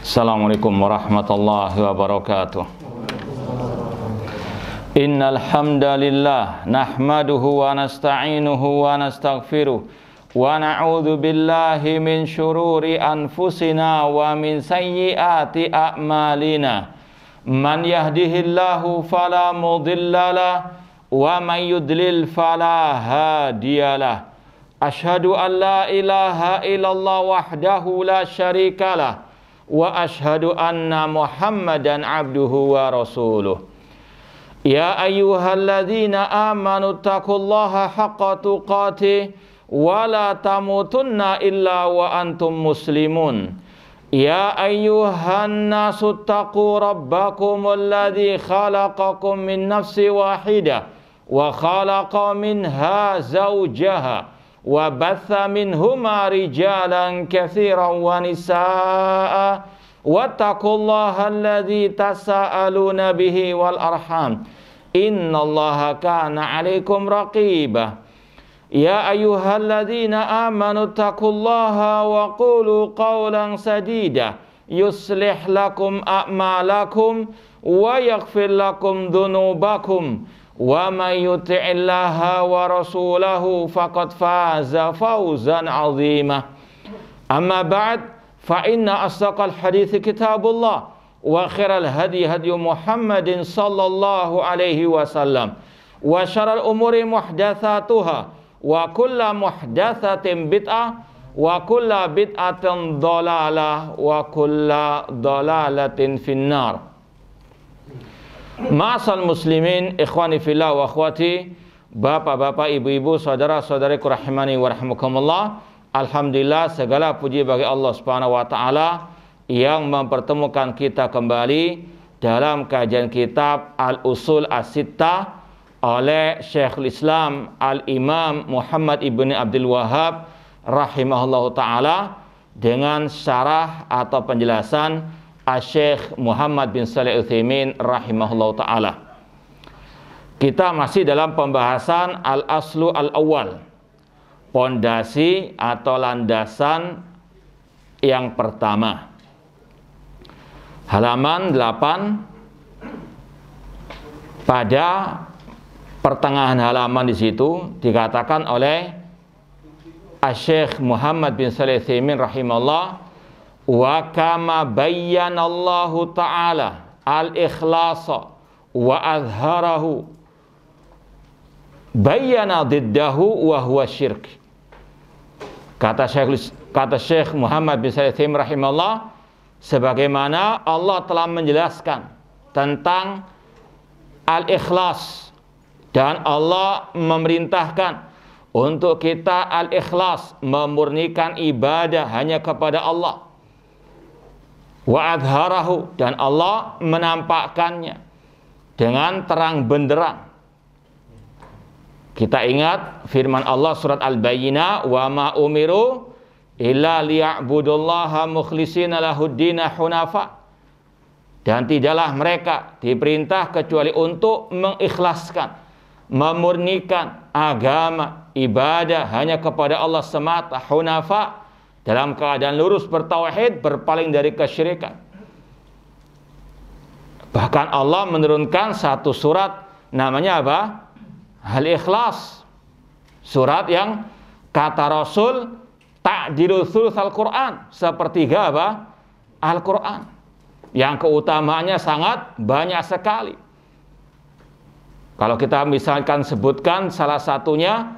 Assalamualaikum warahmatullahi wabarakatuh. Innal hamdalillah nahmaduhu wa nasta'inuhu wa nastaghfiruh wa na'udzu billahi min syururi anfusina wa min sayyiati a'malina. Man yahdihillahu fala mudhillalah wa man yudlil fala hadiyalah. Asyhadu an la ilaha illallah wahdahu la syarikalah wa asyhadu anna Muhammadan abduhu wa rasuluh. Ya ayyuhalladzina amanu taqullaha haqqa tuqatih wa la tamutunna illa wa antum muslimun. Ya ayyuhan nasu taqu rabbakumul ladzi khalaqakum min nafsin wahidah wa khalaqa minha zawjaha wa batha minhuma rijalan katsiran wa nisaa wattaqullaha alladzi tasaaluna bihi wal arham innallaha kana 'alaikum raqiba. Ya ayyuhalladzina amanu taqullaha wa qulu qawlan sadida yuslih lakum a'malakum wa yaghfir lakum dhunubakum wa may yuti'illaha wa rasulahu faqad faza fawzan 'azima. Amma ba'd, fa inna asdaqal hadithi kitabullah wa khairal hadi hadi Muhammadin sallallahu alaihi wasallam wa syarrul umuri muhdatsatuha wa kullu muhdatsatin bid'ah wa kullu bid'atin dhalalah wa kullu dhalalatin finnar. Ma'asal muslimin, ikhwani fillah wa akhwati, bapak-bapak, ibu-ibu, saudara-saudariku rahimani wa rahimakumullah. Alhamdulillah, segala puji bagi Allah Subhanahu wa taala yang mempertemukan kita kembali dalam kajian kitab Al-Usul As-Sittah oleh Syekhul Islam Al-Imam Muhammad ibn Abdul Wahhab rahimahullahu taala dengan syarah atau penjelasan Syekh Muhammad bin Shalih Al-Utsaimin rahimahullahu ta'ala. Kita masih dalam pembahasan al-aslu al-awwal, pondasi atau landasan yang pertama. Halaman 8, pada pertengahan halaman di situ dikatakan oleh Syekh Muhammad bin Shalih Al-Utsaimin rahimahullah, wa kama bayyanallahu ta'ala al-ikhlasa wa azharahu bayyana diddahu wa huwa syirk. Kata Syekh Muhammad bin Shalih Al-Utsaimin rahimahullah, sebagaimana Allah telah menjelaskan tentang al-ikhlas dan Allah memerintahkan untuk kita al-ikhlas, memurnikan ibadah hanya kepada Allah. Wa adharahu, dan Allah menampakkannya dengan terang benderang. Kita ingat firman Allah surat Al-Bayyinah, wa ma umiru illa liya'budullaha mukhlishina lahuddina hunafa. Dan tidaklah mereka diperintah kecuali untuk mengikhlaskan, memurnikan agama, ibadah hanya kepada Allah semata, hunafa, dalam keadaan lurus bertauhid, berpaling dari kesyirikan. Bahkan Allah menurunkan satu surat, namanya apa? Al-Ikhlas. Surat yang kata Rasul ta'dilu thulutsal Quran, sepertiga apa? Al-Quran, yang keutamaannya sangat banyak sekali. Kalau kita misalkan sebutkan salah satunya,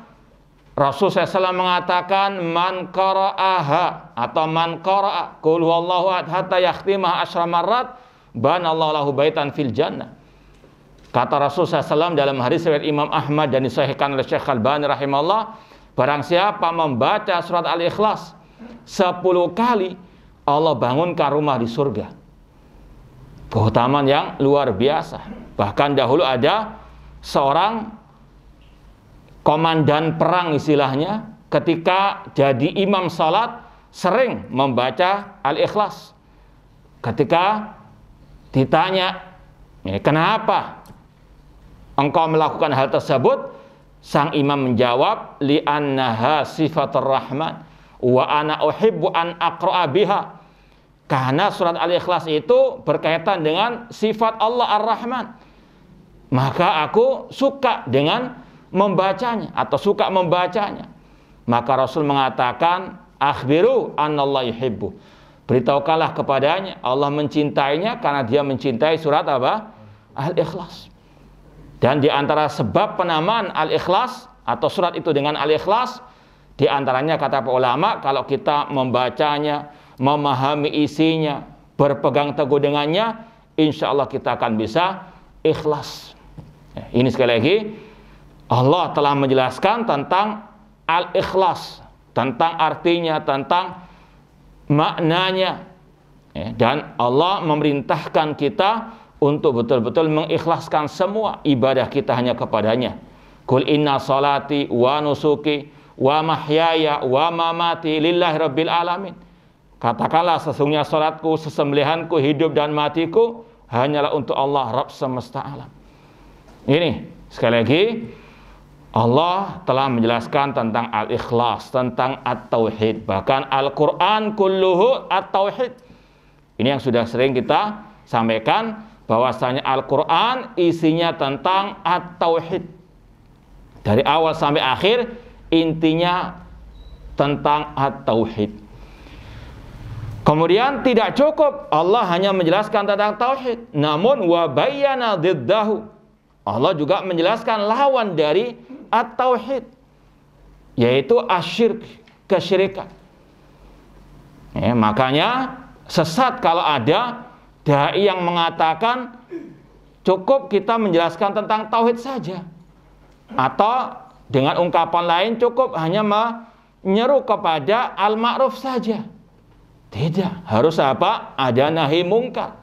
Rasul SAW mengatakan, man qara'aha atau man qara'a qul huwallahu ahad hatta yakhtimah asyra marrat banallahu lahu baitan fil jannah. Kata Rasul SAW dalam hadis riwayat Imam Ahmad dan disahihkan oleh Syekh Al-Albani rahimahullah, barang siapa membaca surat Al-Ikhlas 10 kali, Allah bangunkan rumah di surga. Keutamaan yang luar biasa. Bahkan dahulu ada seorang komandan perang istilahnya, ketika jadi imam salat sering membaca Al-Ikhlas. Ketika ditanya, kenapa engkau melakukan hal tersebut? Sang imam menjawab, li'annaha sifatur rahman wa ana uhibbu an aqra'a biha. Karena surat Al-Ikhlas itu berkaitan dengan sifat Allah Ar-Rahman. Maka aku suka dengan membacanya atau suka membacanya. Maka Rasul mengatakan, akhbiru annallahu yuhibbu. Beritahukanlah kepadanya Allah mencintainya karena dia mencintai surat apa? Al-Ikhlas. Dan di antara sebab penamaan Al-Ikhlas atau surat itu dengan Al-Ikhlas, di antaranya kata para ulama, kalau kita membacanya, memahami isinya, berpegang teguh dengannya, insya Allah kita akan bisa ikhlas. Ini sekali lagi, Allah telah menjelaskan tentang Al-Ikhlas, tentang artinya, tentang maknanya. Dan Allah memerintahkan kita untuk betul-betul mengikhlaskan semua ibadah kita hanya kepadanya. Qul inna salati wa nusuki wa mahyaya wa mamati lillahi rabbil alamin. Katakanlah sesungguhnya salatku, sesembelihanku, hidup dan matiku hanyalah untuk Allah Rabb semesta alam. Ini sekali lagi Allah telah menjelaskan tentang al-ikhlas, tentang at-tauhid. Bahkan Al-Quran kulluhu at-tauhid. Ini yang sudah sering kita sampaikan, bahwasanya Al-Quran isinya tentang at-tauhid. Dari awal sampai akhir intinya tentang at-tauhid. Kemudian tidak cukup Allah hanya menjelaskan tentang tauhid, namun wa bayyana diddahu. Allah juga menjelaskan lawan dari at-tauhid, yaitu asyirk, kesyirikan. Makanya sesat kalau ada dai yang mengatakan cukup kita menjelaskan tentang tauhid saja, atau dengan ungkapan lain cukup hanya menyeru kepada al-ma'ruf saja. Tidak, harus apa? Ada nahi mungkar.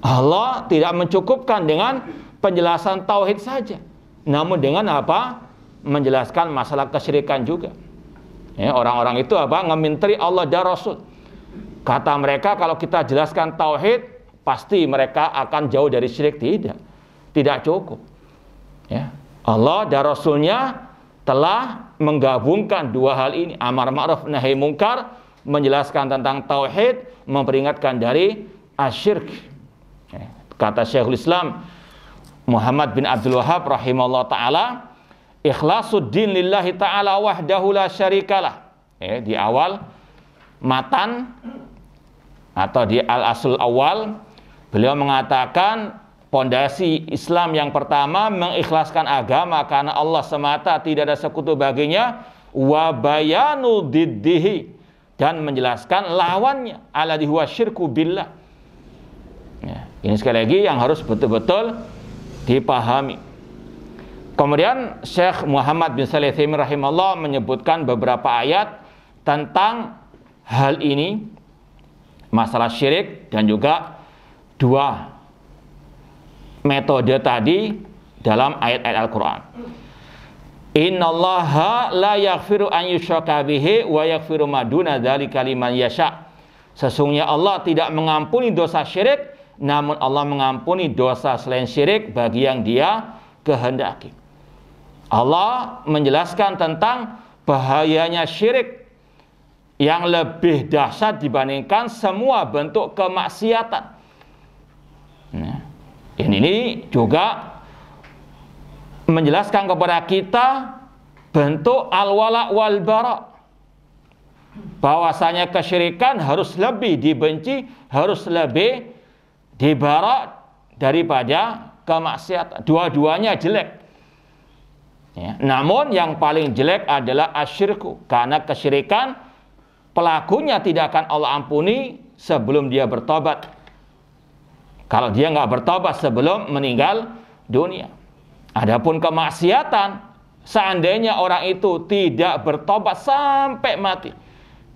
Allah tidak mencukupkan dengan penjelasan tauhid saja, namun dengan apa? Menjelaskan masalah kesyirikan juga. Orang-orang itu apa? Ngeminteri Allah dan Rasul. Kata mereka kalau kita jelaskan tauhid, pasti mereka akan jauh dari syirik. Tidak cukup. Allah dan Rasulnya telah menggabungkan dua hal ini, amar ma'ruf nahi mungkar, menjelaskan tentang tauhid, memperingatkan dari asyirk. Kata Syekhul Islam Muhammad bin Abdul Wahhab rahimahullah ta'ala, ikhlasuddin lillahi ta'ala wahdahu la syarikalah. Di awal matan atau di al-asul awal, beliau mengatakan pondasi Islam yang pertama mengikhlaskan agama karena Allah semata, tidak ada sekutu baginya, wa bayanu diddihi, dan menjelaskan lawannya, alladhi huwa syirku billah. Ini sekali lagi yang harus betul-betul dipahami. Kemudian Syekh Muhammad bin Shalih Al-Utsaimin rahimahullah menyebutkan beberapa ayat tentang hal ini, masalah syirik, dan juga dua metode tadi dalam ayat-ayat Al-Quran. Innallaha la yaghfiru an yushraka bihi wa yaghfiru ma duna dzalika liman yasha. Sesungguhnya Allah tidak mengampuni dosa syirik, namun Allah mengampuni dosa selain syirik bagi yang Dia kehendaki. Allah menjelaskan tentang bahayanya syirik yang lebih dahsyat dibandingkan semua bentuk kemaksiatan. Ini juga menjelaskan kepada kita bentuk al-wala wal bara, bahwasanya kesyirikan harus lebih dibenci, harus lebih dibara daripada kemaksiatan. Dua-duanya jelek. Namun yang paling jelek adalah asyirku, karena kesyirikan pelakunya tidak akan Allah ampuni sebelum dia bertobat, kalau dia nggak bertobat sebelum meninggal dunia. Adapun kemaksiatan, seandainya orang itu tidak bertobat sampai mati,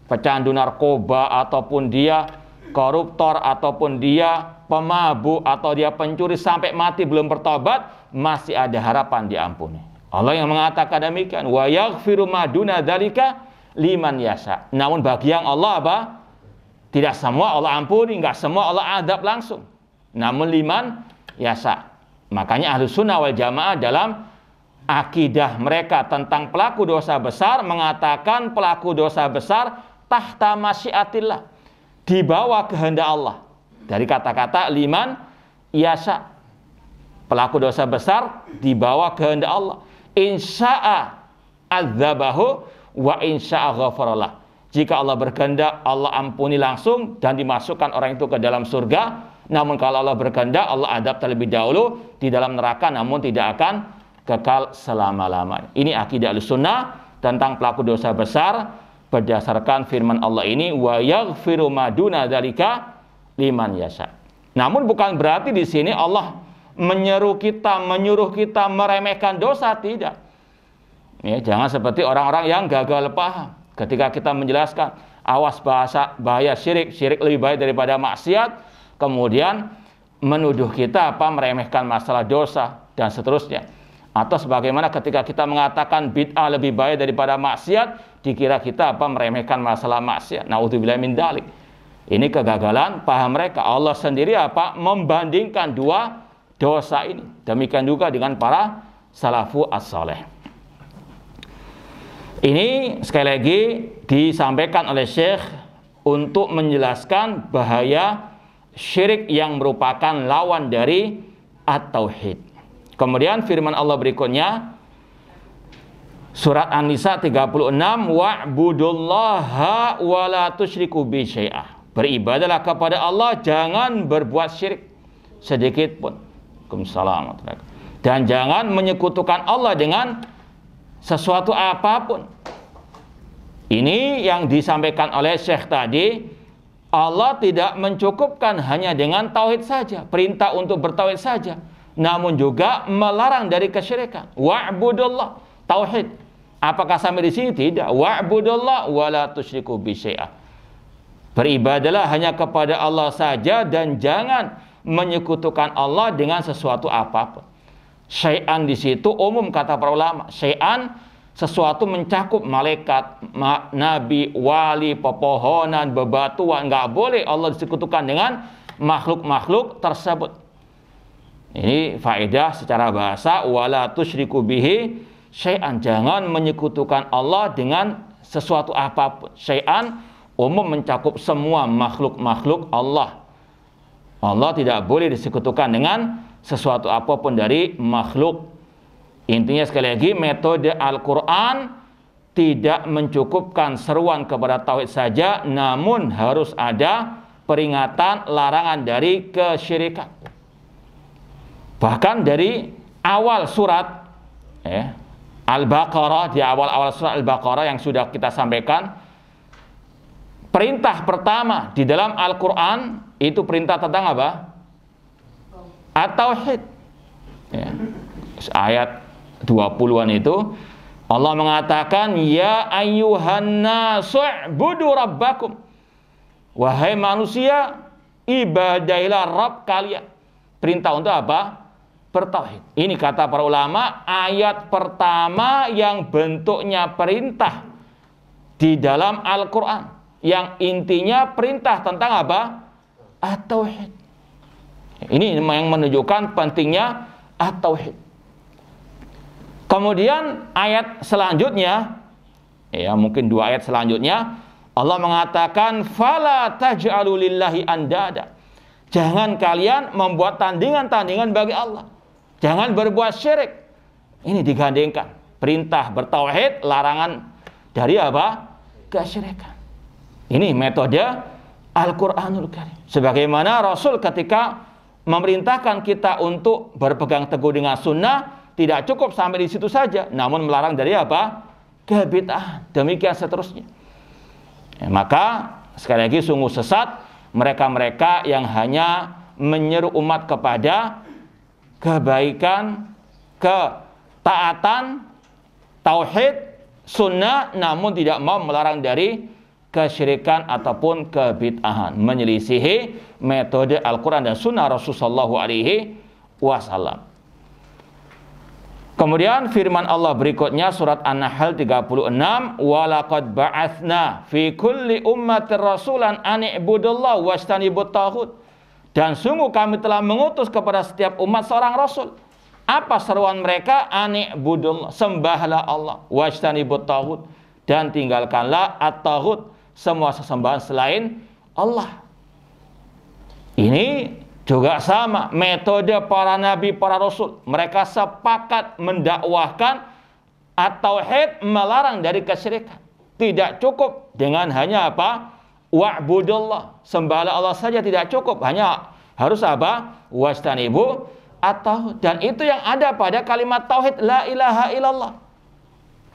pecandu narkoba, ataupun dia koruptor, ataupun dia pemabuk, atau dia pencuri, sampai mati belum bertobat, masih ada harapan diampuni. Allah yang mengatakan demikian, wa yaghfiru ma duna dzalika liman yasha. Namun bagi yang Allah apa? Tidak semua Allah ampuni, enggak semua Allah adab langsung. Namun liman yasha. Makanya Ahlus Sunnah wal Jamaah dalam akidah mereka tentang pelaku dosa besar mengatakan pelaku dosa besar tahta masyiatillah, di bawah kehendak Allah. Dari kata-kata liman yasha, pelaku dosa besar di bawah kehendak Allah. Insya'a adzabahu wa insya'a ghafaralah. Jika Allah berkehendak, Allah ampuni langsung dan dimasukkan orang itu ke dalam surga. Namun kalau Allah berkehendak, Allah adab terlebih dahulu di dalam neraka, namun tidak akan kekal selama-lamanya. Ini akidah Ahlussunnah tentang pelaku dosa besar berdasarkan firman Allah ini, wa yaghfiru ma duna dzalika liman yasha. Namun bukan berarti di sini Allah menyuruh kita meremehkan dosa, tidak. Ya, jangan seperti orang-orang yang gagal paham ketika kita menjelaskan awas bahaya syirik lebih baik daripada maksiat, kemudian menuduh kita meremehkan masalah dosa dan seterusnya. Atau sebagaimana ketika kita mengatakan bid'ah lebih baik daripada maksiat, dikira kita meremehkan masalah maksiat. Naudzubillah min dzalik. Ini kegagalan paham mereka. Allah sendiri membandingkan dua dosa ini. Demikian juga dengan para salafu as-saleh. Ini sekali lagi disampaikan oleh Syekh untuk menjelaskan bahaya syirik yang merupakan lawan dari at-tauhid. Kemudian firman Allah berikutnya, surat An-Nisa 36, wa'budullaha wa la tusyriku bi syai'ah. Beribadalah kepada Allah, jangan berbuat syirik sedikit pun. Waalaikumsalam. Dan jangan menyekutukan Allah dengan sesuatu apapun. Ini yang disampaikan oleh Syekh tadi. Allah tidak mencukupkan hanya dengan tauhid saja, perintah untuk bertauhid saja, namun juga melarang dari kesyirikan. Wa'budullah, tauhid. Apakah sampai di sini? Tidak. Wa'budullah wa la tusyriku bi syai'ah. Beribadalah hanya kepada Allah saja dan jangan menyekutukan Allah dengan sesuatu apapun. Syai'an di situ umum kata para ulama. Syai'an sesuatu mencakup malaikat, nabi, wali, pepohonan, bebatuan. Enggak boleh Allah disekutukan dengan makhluk-makhluk tersebut. Ini faedah secara bahasa, wala tusyriku bihi syai'an, jangan menyekutukan Allah dengan sesuatu apapun. Syai'an umum mencakup semua makhluk-makhluk Allah. Allah tidak boleh disekutukan dengan sesuatu apapun dari makhluk. Intinya sekali lagi, metode Al-Quran tidak mencukupkan seruan kepada tauhid saja, namun harus ada peringatan, larangan dari kesyirikan. Bahkan dari awal surat Al-Baqarah, di awal-awal surat Al-Baqarah yang sudah kita sampaikan, perintah pertama di dalam Al-Quran itu perintah tentang apa? At-Tauhid. Ayat 20-an itu Allah mengatakan, ya ayyuhan nasu u'budu rabbakum. Wahai manusia, ibadahilah Rabb kalian. Perintah untuk apa? Bertauhid. Ini kata para ulama, ayat pertama yang bentuknya perintah di dalam Al-Quran, yang intinya perintah tentang apa? At-Tauhid. Ini yang menunjukkan pentingnya At-Tauhid. Kemudian ayat selanjutnya, mungkin dua ayat selanjutnya, Allah mengatakan, fala taj'alu lillahi andada. Jangan kalian membuat tandingan-tandingan bagi Allah. Jangan berbuat syirik. Ini digandengkan. Perintah bertauhid, larangan dari apa? Kesyirikan. Ini metode Al-Quranul Karim. Sebagaimana Rasul ketika memerintahkan kita untuk berpegang teguh dengan sunnah, tidak cukup sampai di situ saja, namun melarang dari apa? Kebid'ahan. Demikian seterusnya. Maka sekali lagi sungguh sesat mereka-mereka yang hanya menyeru umat kepada kebaikan, ketaatan, tauhid, sunnah, namun tidak mau melarang dari kesyirikan ataupun kebid'ahan, menyelisihi metode Al-Quran dan sunnah Rasulullah SAW. Kemudian firman Allah berikutnya surat An-Nahl 36, walaqad ba'atsna fi kulli ummatir rasulan an i'budullaha wajtanibut taghut. Dan sungguh kami telah mengutus kepada setiap umat seorang rasul. Apa seruan mereka? An i'budullah, sembahlah Allah, wajtanibut taghut, dan tinggalkanlah at-taghut, semua sesembahan selain Allah. Ini juga sama metode para nabi, para rasul. Mereka sepakat mendakwahkan at-tauhid, melarang dari kesyirikan. Tidak cukup dengan hanya apa? Wa'budullah, sembahlah Allah saja tidak cukup. Hanya harus apa? Wastanibu atau, dan itu yang ada pada kalimat tauhid la ilaha illallah.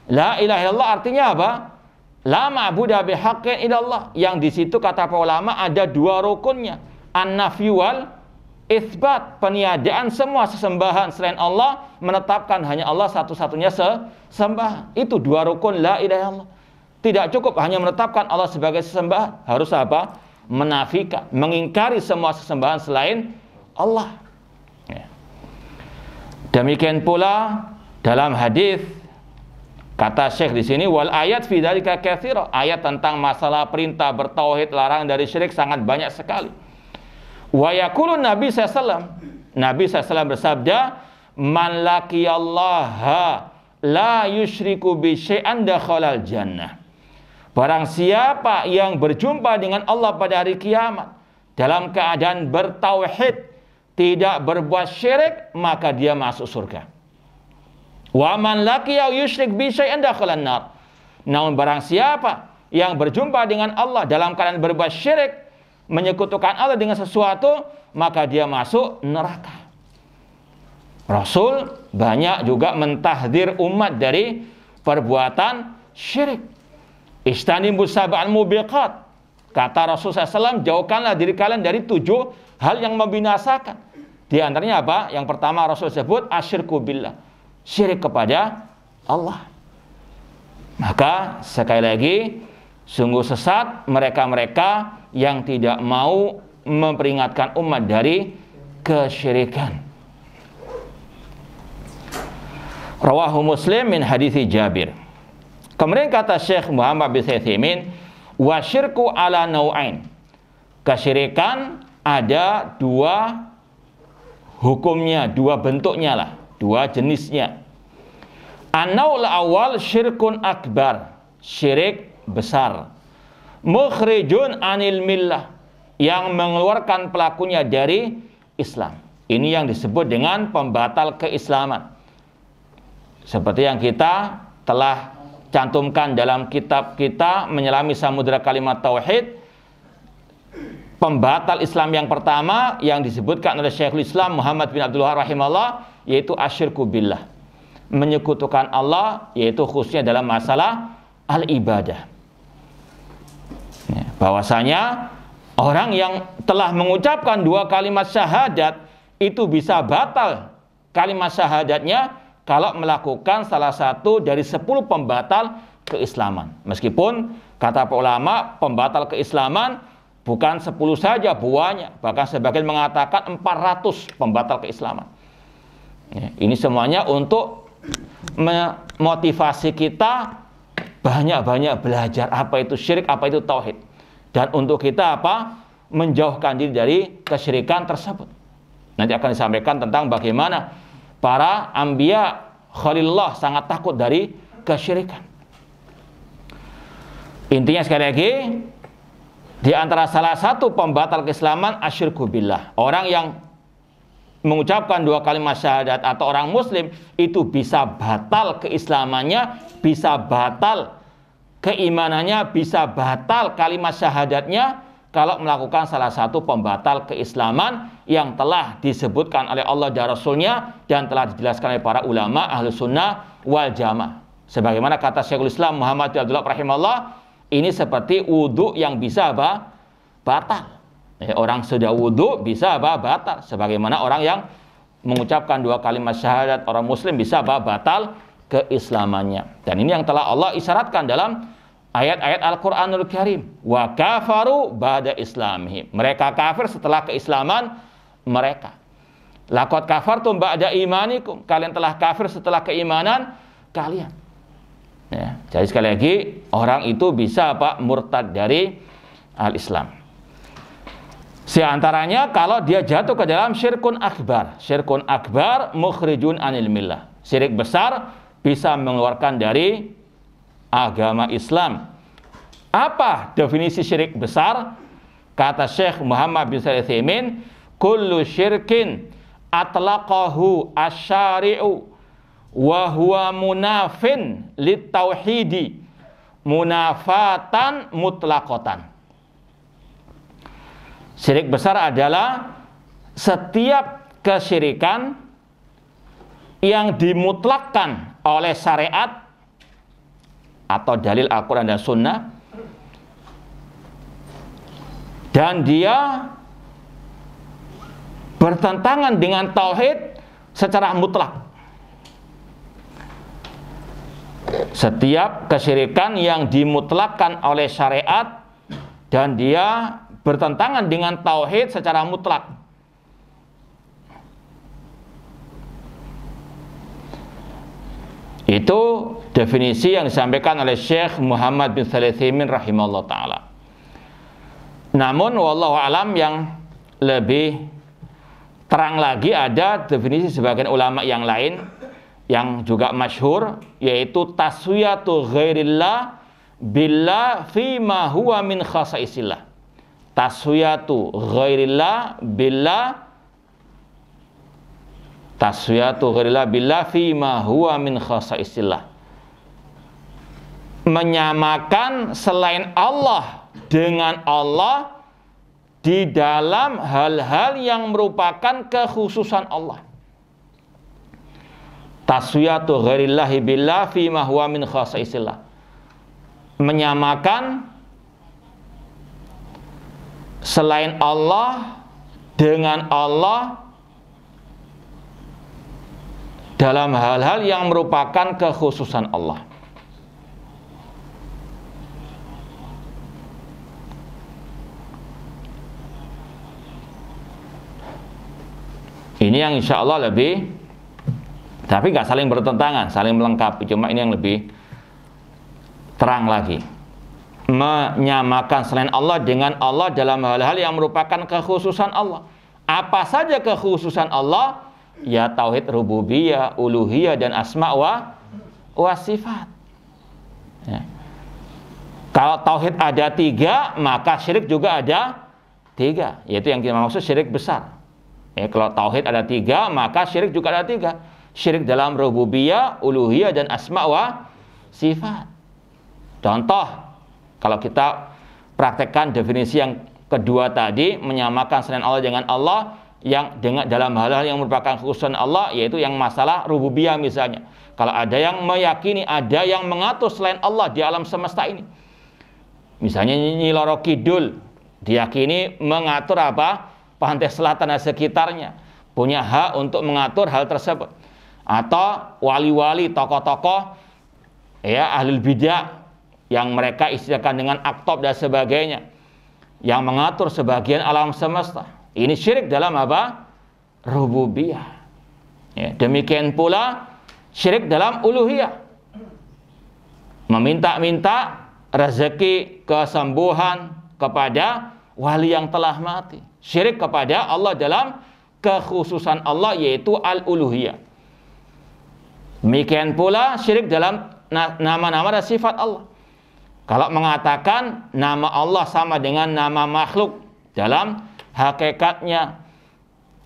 La ilaha illallah artinya apa? La ma'budu bihaqqin illallah. Yang di situ kata para ulama ada dua rukunnya. An-nafyu wal itsbat, peniadaan semua sesembahan selain Allah, menetapkan hanya Allah satu-satunya sesembahan. Itu dua rukun la ilaha illallah. Tidak cukup hanya menetapkan Allah sebagai sesembahan, harus apa? Menafikan, mengingkari semua sesembahan selain Allah. Ya. Demikian pula dalam hadis kata Syekh di sini, wal ayat fi dzalika katsira. Ayat tentang masalah perintah bertauhid, larangan dari syirik sangat banyak sekali. Wa yaqulu Nabi sallallahu Nabi sallallahu bersabda, man laqiyallaha la yusyriku bi syai'an dakhalal jannah. Barang siapa yang berjumpa dengan Allah pada hari kiamat dalam keadaan bertauhid, tidak berbuat syirik, maka dia masuk surga. Wa man laqiya yusyrik bi syai'an dakhalan nar. Namun barang siapa yang berjumpa dengan Allah dalam keadaan berbuat syirik, menyekutukan Allah dengan sesuatu, maka dia masuk neraka. Rasul banyak juga mentahdzir umat dari perbuatan syirik. Istanibu sab'al mubiqat. Kata Rasulullah SAW, jauhkanlah diri kalian dari 7 hal yang membinasakan. Di antaranya apa? Yang pertama Rasul sebut asyirku billah, syirik kepada Allah. Maka sekali lagi, sungguh sesat mereka-mereka yang tidak mau memperingatkan umat dari kesyirikan. Rawahu Muslim min hadithi Jabir. Kemudian kata Syekh Muhammad bin Utsaimin, wa syirku ala nau'ain. Kesyirikan ada dua hukumnya, dua bentuknya lah, dua jenisnya. An-naul awal syirkun akbar, syirik besar. Mukhrijun anil millah, yang mengeluarkan pelakunya dari Islam. Ini yang disebut dengan pembatal keislaman. Seperti yang kita telah cantumkan dalam kitab kita Menyelami Samudra Kalimat Tauhid, pembatal Islam yang pertama yang disebutkan oleh Syekhul Islam Muhammad bin Abdul Wahhab rahimahullah, yaitu asyirku billah, menyekutukan Allah, yaitu khususnya dalam masalah al-ibadah. Bahwasanya orang yang telah mengucapkan 2 kalimat syahadat itu bisa batal kalimat syahadatnya kalau melakukan salah satu dari 10 pembatal keislaman. Meskipun kata para ulama, pembatal keislaman bukan 10 saja buahnya, bahkan sebagian mengatakan 400 pembatal keislaman. Ya, ini semuanya untuk memotivasi kita banyak-banyak belajar apa itu syirik, apa itu tauhid, dan untuk kita apa? Menjauhkan diri dari kesyirikan tersebut. Nanti akan disampaikan tentang bagaimana para anbiya Khalilullah sangat takut dari kesyirikan. Intinya sekali lagi, di antara salah satu pembatal keislaman asyirku billah. Orang yang mengucapkan 2 kalimat syahadat atau orang muslim itu bisa batal keislamannya, bisa batal keimanannya, bisa batal kalimat syahadatnya kalau melakukan salah satu pembatal keislaman yang telah disebutkan oleh Allah dan Rasulnya dan telah dijelaskan oleh para ulama ahlu sunnah wal jamaah. Sebagaimana kata Syekhul Islam Muhammad bin Abdul Wahhab rahimahullah, ini seperti wudhu yang bisa batal. Orang sudah wudhu bisa batal. Sebagaimana orang yang mengucapkan 2 kalimat syahadat, orang muslim bisa batal keislamannya. Dan ini yang telah Allah isyaratkan dalam ayat-ayat Al-Quranul Karim. Wa kafaru ba'da islamihim. Mereka kafir setelah keislaman mereka. Laqad kafartum ba'da imanikum. Kalian telah kafir setelah keimanan kalian. Ya, jadi sekali lagi, orang itu bisa murtad dari al-Islam. Di antaranya kalau dia jatuh ke dalam syirkun akbar. Syirkun akbar mukhrijun anil millah. Syirik besar bisa mengeluarkan dari agama Islam. Apa definisi syirik besar? Kata Syekh Muhammad bin Shalih Al-Utsaimin, kullu syirkin atlaqahu asy-syari'u wa huwa munafin lit-tauhidi munafatan mutlaqatan. Syirik besar adalah setiap kesyirikan yang dimutlakkan oleh syariat atau dalil Al-Quran dan Sunnah, dan dia bertentangan dengan tauhid secara mutlak. Setiap kesyirikan yang dimutlakkan oleh syariat dan dia bertentangan dengan tauhid secara mutlak. Itu definisi yang disampaikan oleh Syekh Muhammad bin Shalih Al-Utsaimin rahimahullah ta'ala. Namun wallahu alam, yang lebih terang lagi ada definisi sebagian ulama yang lain yang juga masyhur, yaitu taswiyatu ghairillah billah fima huwa min khasaisillah. Taswiyatu ghairillah billah fima huwa min khasaisillah. Menyamakan selain Allah dengan Allah di dalam hal-hal yang merupakan kekhususan Allah. Taswiyatu ghairillahi billah fima huwa min khasaisillah. Menyamakan selain Allah dengan Allah dalam hal-hal yang merupakan kekhususan Allah. Ini yang insya Allah lebih, tapi nggak saling bertentangan, saling melengkapi. Cuma ini yang lebih terang lagi. Menyamakan selain Allah dengan Allah dalam hal-hal yang merupakan kekhususan Allah. Apa saja kekhususan Allah? Ya tauhid rububiyah, uluhiyah, dan asma wa sifat. Ya. Kalau tauhid ada 3, maka syirik juga ada 3. Yaitu yang kita maksud syirik besar. Ya, kalau tauhid ada 3, maka syirik juga ada 3. Syirik dalam rububiyah, uluhiyah, dan asma wa sifat. Contoh, kalau kita praktekkan definisi yang kedua tadi, menyamakan selain Allah dengan Allah yang dengan dalam hal-hal yang merupakan kekhususan Allah, yaitu yang masalah rububiyah misalnya. Kalau ada yang meyakini ada yang mengatur selain Allah di alam semesta ini, misalnya Nyi Loro Kidul diyakini mengatur apa? Pantai selatan dan sekitarnya, punya hak untuk mengatur hal tersebut. Atau wali-wali, tokoh-tokoh ya ahlul bidah yang mereka istilahkan dengan aktob dan sebagainya, yang mengatur sebagian alam semesta. Ini syirik dalam apa? Rububiyah. Ya, demikian pula syirik dalam uluhiyah. Meminta-minta rezeki, kesembuhan kepada wali yang telah mati. Syirik kepada Allah dalam kekhususan Allah, yaitu al-uluhiyah. Demikian pula syirik dalam nama-nama dan sifat Allah. Kalau mengatakan nama Allah sama dengan nama makhluk dalam hakikatnya,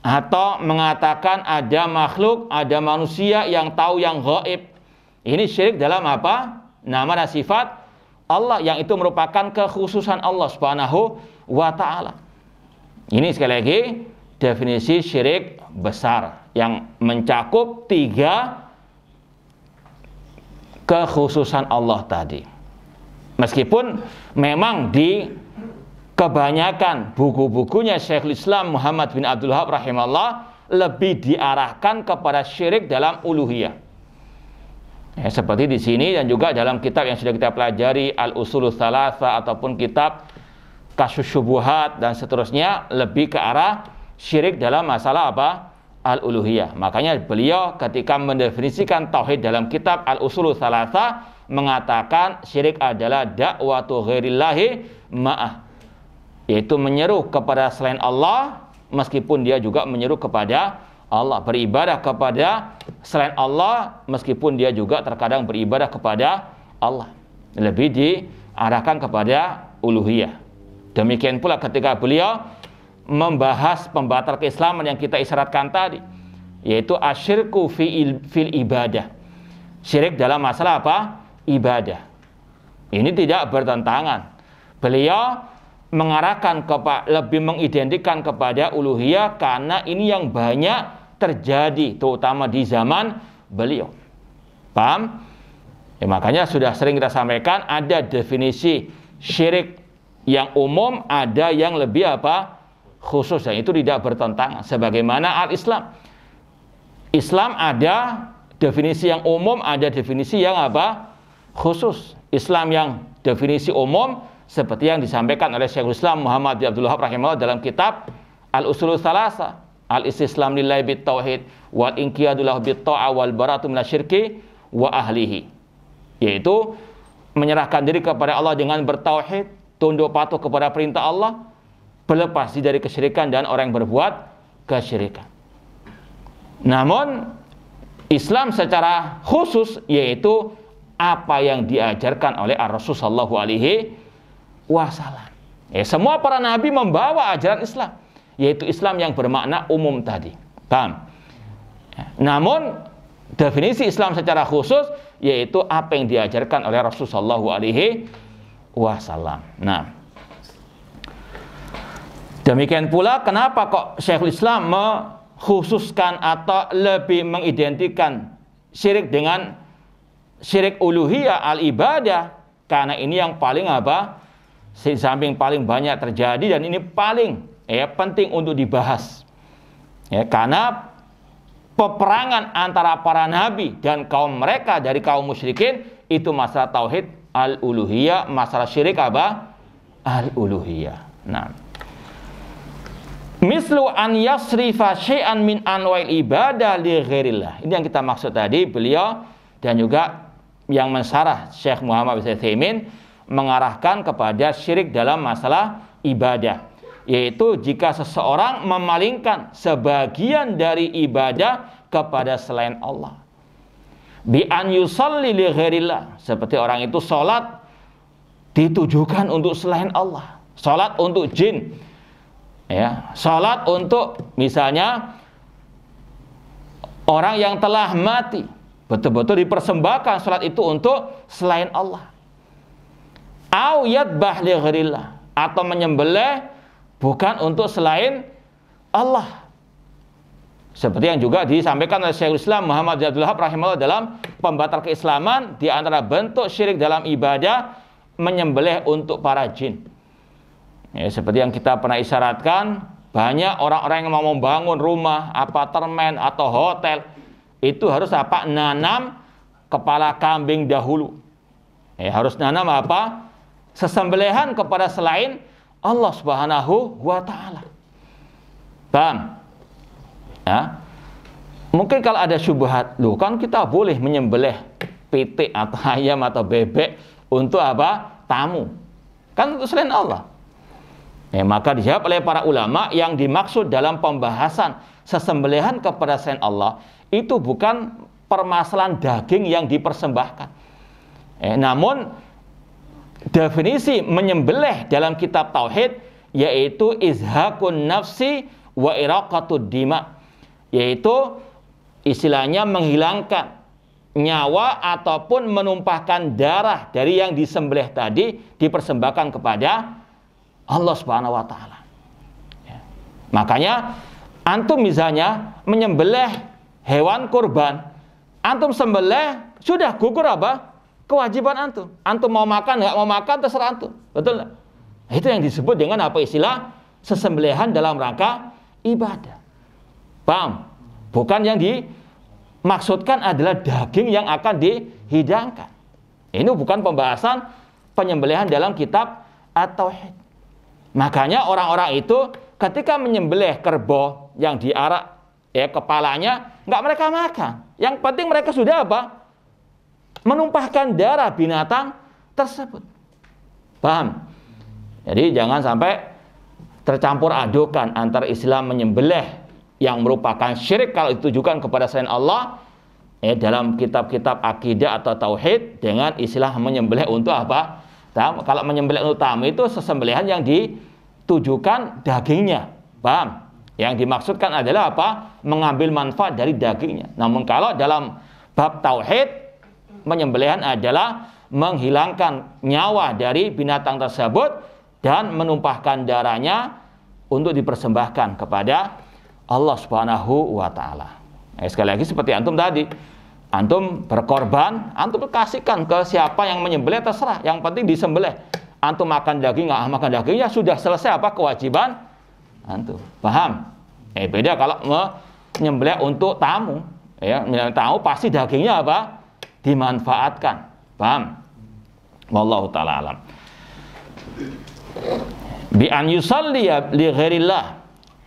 atau mengatakan ada makhluk, ada manusia yang tahu yang gaib, ini syirik dalam apa? Nama dan sifat Allah, yang itu merupakan kekhususan Allah Subhanahu wa ta'ala. Ini sekali lagi definisi syirik besar yang mencakup 3 kekhususan Allah tadi. Meskipun memang di kebanyakan buku-bukunya Syekhul Islam Muhammad bin Abdul Wahab rahimahullah lebih diarahkan kepada syirik dalam uluhiyah. Ya, seperti di sini dan juga dalam kitab yang sudah kita pelajari Al-Usulul Tsalatsa ataupun kitab Kasyfus Syubuhat dan seterusnya, lebih ke arah syirik dalam masalah apa? Al-uluhiyah. Makanya beliau ketika mendefinisikan tauhid dalam kitab Al-Usulul Tsalatsa mengatakan syirik adalah da'watu ghairillahi ma'ah, yaitu menyeru kepada selain Allah meskipun dia juga menyeru kepada Allah, beribadah kepada selain Allah meskipun dia juga terkadang beribadah kepada Allah. Lebih diarahkan kepada uluhiyah. Demikian pula ketika beliau membahas pembatal keislaman yang kita isyaratkan tadi, yaitu asyirku fil ibadah. Syirik dalam masalah apa? Ibadah. Ini tidak bertentangan. Beliau mengarahkan lebih mengidentikan kepada uluhiyah karena ini yang banyak terjadi terutama di zaman beliau. Paham? Ya, makanya sudah sering kita sampaikan ada definisi syirik yang umum, ada yang lebih apa? Khusus, dan itu tidak bertentangan. Sebagaimana al-Islam. Islam ada definisi yang umum, ada definisi yang apa? Khusus. Islam yang definisi umum seperti yang disampaikan oleh Syekhul Islam Muhammad bin Abdul Wahhab rahimahullah dalam kitab Al-Usulul Tsalatsa, al-istislam lillahi bit tauhid wal inqiyadu lahu bit ta'ah wal baratu minasyirki wa ahlihi, yaitu menyerahkan diri kepada Allah dengan bertauhid, tunduk patuh kepada perintah Allah, berlepas diri dari kesyirikan dan orang yang berbuat kesyirikan. Namun Islam secara khusus yaitu apa yang diajarkan oleh Ar-Rasul sallallahu alaihi wasallam. Ya, semua para nabi membawa ajaran Islam, yaitu Islam yang bermakna umum tadi. Paham? Ya, namun definisi Islam secara khusus yaitu apa yang diajarkan oleh Rasul sallallahu alaihi wasallam. Nah, demikian pula kenapa kok Syekhul Islam mengkhususkan atau lebih mengidentikan syirik dengan syirik uluhiyah al-ibadah, karena ini yang paling apa? Samping paling banyak terjadi dan ini paling penting untuk dibahas. Ya, karena peperangan antara para nabi dan kaum mereka dari kaum musyrikin itu masalah tauhid al-uluhiyah, masalah syirik apa? Al-uluhiyah. Nah, mislu an yasrifa syai'an min anwa'il ibadah li ghairillah. Ini yang kita maksud tadi, beliau dan juga yang mensyarah Syekh Muhammad bin Utsaimin mengarahkan kepada syirik dalam masalah ibadah, yaitu jika seseorang memalingkan sebagian dari ibadah kepada selain Allah. Bi an yusalli li ghairillah, seperti orang itu salat ditujukan untuk selain Allah, salat untuk jin, ya, salat untuk misalnya orang yang telah mati, betul-betul dipersembahkan salat itu untuk selain Allah. Au yadbah li ghairillah, atau menyembelih bukan untuk selain Allah. Seperti yang juga disampaikan oleh Syekhul Islam Muhammad bin Abdul Wahhab rahimahullah dalam pembatal keislaman, di antara bentuk syirik dalam ibadah menyembelih untuk para jin. Ya, seperti yang kita pernah isyaratkan, banyak orang-orang yang mau membangun rumah, apartemen atau hotel, itu harus apa? Nanam kepala kambing dahulu. Ya, harus nanam apa? Sesembelihan kepada selain Allah Subhanahu wa taala. Paham? Ya. Mungkin kalau ada syubhat, loh kan kita boleh menyembelih pitik atau ayam atau bebek untuk apa? Tamu. Kan untuk selain Allah. Ya, maka dijawab oleh para ulama yang dimaksud dalam pembahasan sesembelihan kepada selain Allah itu bukan permasalahan daging yang dipersembahkan. Namun definisi menyembelih dalam kitab tauhid yaitu izhaqun nafsi wa iraqatud dima, yaitu istilahnya menghilangkan nyawa ataupun menumpahkan darah dari yang disembelih tadi, dipersembahkan kepada Allah Subhanahu wa taala. Ya. Makanya antum misalnya menyembelih hewan kurban, antum sembelih sudah gugur apa? Kewajiban antum. Antum mau makan, nggak mau makan, terserah antum. Betul nggak? Itu yang disebut dengan apa istilah? Sesembelihan dalam rangka ibadah. Paham? Bukan yang dimaksudkan adalah daging yang akan dihidangkan. Ini bukan pembahasan penyembelihan dalam kitab at-tauhid. Makanya orang-orang itu ketika menyembelih kerbau yang diarak kepalanya, nggak mereka makan. Yang penting mereka sudah apa? Menumpahkan darah binatang tersebut. Paham? Jadi jangan sampai tercampur adukan antara istilah menyembelih yang merupakan syirik kalau ditujukan kepada selain Allah dalam kitab-kitab akidah atau tauhid dengan istilah menyembelih untuk apa? Kalau menyembelih untuk tamu itu sesembelihan yang tujukan dagingnya. Paham? Yang dimaksudkan adalah apa? Mengambil manfaat dari dagingnya. Namun kalau dalam bab tauhid, penyembelihan adalah menghilangkan nyawa dari binatang tersebut dan menumpahkan darahnya untuk dipersembahkan kepada Allah Subhanahu wa taala. Sekali lagi seperti antum tadi, antum berkorban, antum kasihkan ke siapa yang menyembelih terserah, yang penting disembelih. Antum makan daging, nggak makan dagingnya sudah selesai apa kewajiban antum. Paham? Beda kalau menyembelih untuk tamu. Ya, tamu pasti dagingnya apa? Dimanfaatkan. Paham? Wallahu taala alam. Bi an yusalli li ghairillah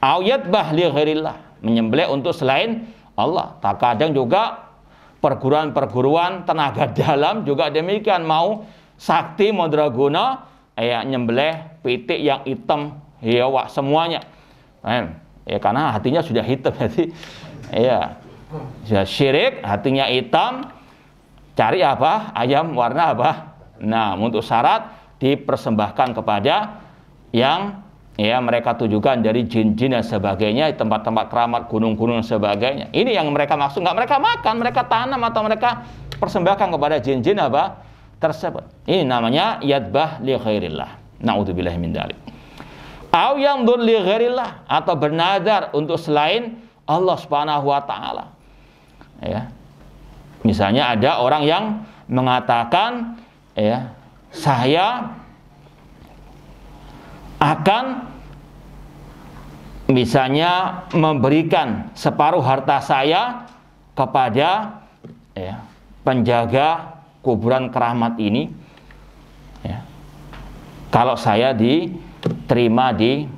aw yadbah li ghairillah, menyembelih untuk selain Allah. Terkadang juga perguruan-perguruan tenaga dalam juga demikian, mau sakti madraguna nyembelih pitik yang hitam ya wak semuanya. Ya karena hatinya sudah hitam, jadi ya sudah syirik, hatinya hitam, cari apa? Ayam warna apa? Nah, untuk syarat dipersembahkan kepada yang ya mereka tujukan dari jin-jin dan sebagainya, tempat-tempat keramat, gunung-gunung dan sebagainya. Ini yang mereka maksud, nggak mereka makan, mereka tanam atau mereka persembahkan kepada jin-jin apa tersebut. Ini namanya yadbah li ghairillah. Na'udzubillahi min dzalik. Au yandur li ghairillah, atau bernadar untuk selain Allah Subhanahu wa taala. Ya. Misalnya ada orang yang mengatakan ya, saya akan misalnya memberikan separuh harta saya kepada ya, penjaga kuburan keramat ini ya, kalau saya diterima di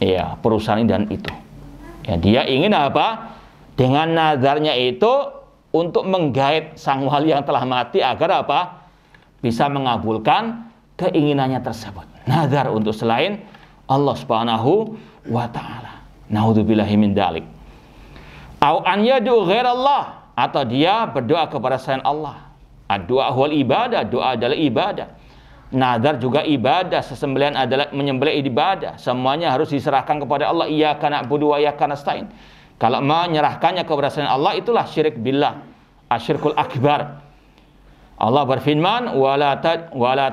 ya, perusahaan ini dan itu ya, dia ingin apa? Dengan nazarnya itu untuk menggait sang wali yang telah mati agar apa? Bisa mengabulkan keinginannya tersebut. Nazar untuk selain Allah Subhanahu wa taala. Naudzubillahi min dzalik. Au an yad'u ghairallah, atau dia berdoa kepada selain Allah. Doa wal ibadah, doa adalah ibadah. Nazar juga ibadah, sesembelihan adalah menyembelih ibadah. Semuanya harus diserahkan kepada Allah. Iyyaka na'budu wa iyyaka nasta'in. Kalau menyerahkannya kepada selain Allah, itulah syirik billah, asyirkul akbar. Allah berfirman, wala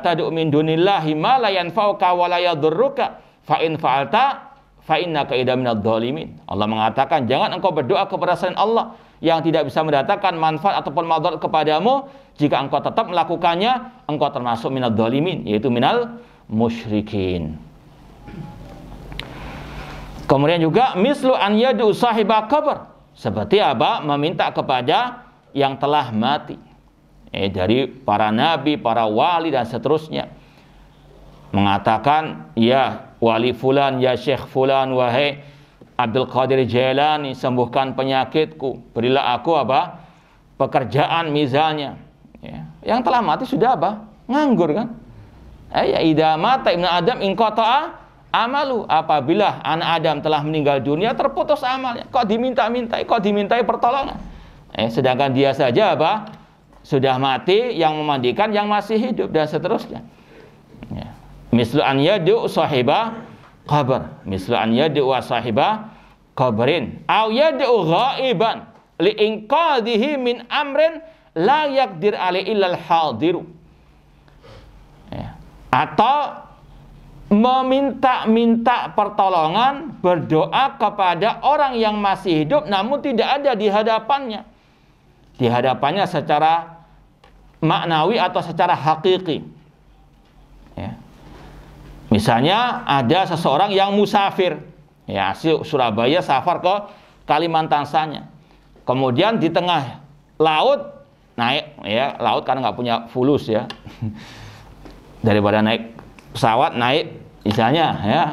tad'u min dunillahi ma la yanfa'uka wa la yadurruka fa in fa'alta fa innaka idza minadh dhalimin. Allah mengatakan, jangan engkau berdoa kepada selain Allah yang tidak bisa mendatangkan manfaat ataupun madarat kepadamu. Jika engkau tetap melakukannya, engkau termasuk minadh dhalimin, yaitu minal musyrikin. Kemudian juga mislu an yad'u sahiba qabr, seperti apa? Meminta kepada yang telah mati. Dari para nabi, para wali dan seterusnya, mengatakan, ya wali fulan, ya syekh fulan, wahai Abdul Qadir Jailani, sembuhkan penyakitku, berilah aku apa? Pekerjaan misalnya. Ya. Yang telah mati sudah apa? Nganggur kan? Ya idza mata ibnu Adam inqata'a amalu, apabila anak Adam telah meninggal dunia, terputus amalnya. Kok diminta-mintai, kok dimintai pertolongan? Sedangkan dia saja apa? Sudah mati, yang memandikan yang masih hidup dan seterusnya. Ya. Mislu an yad'u sahiba qabr, mislu an yad'u sahiba qabrin, aw yad'u ghaiban li inqadhihi min amrin la yaqdir alaihi illal hadiru. Ya. Atau meminta-minta pertolongan, berdoa kepada orang yang masih hidup namun tidak ada di hadapannya. Di hadapannya secara maknawi atau secara hakiki. Ya. Misalnya ada seseorang yang musafir, ya, Surabaya safar ke Kalimantan sana. Kemudian di tengah laut naik, ya, laut karena nggak punya fulus ya, daripada naik pesawat, naik misalnya ya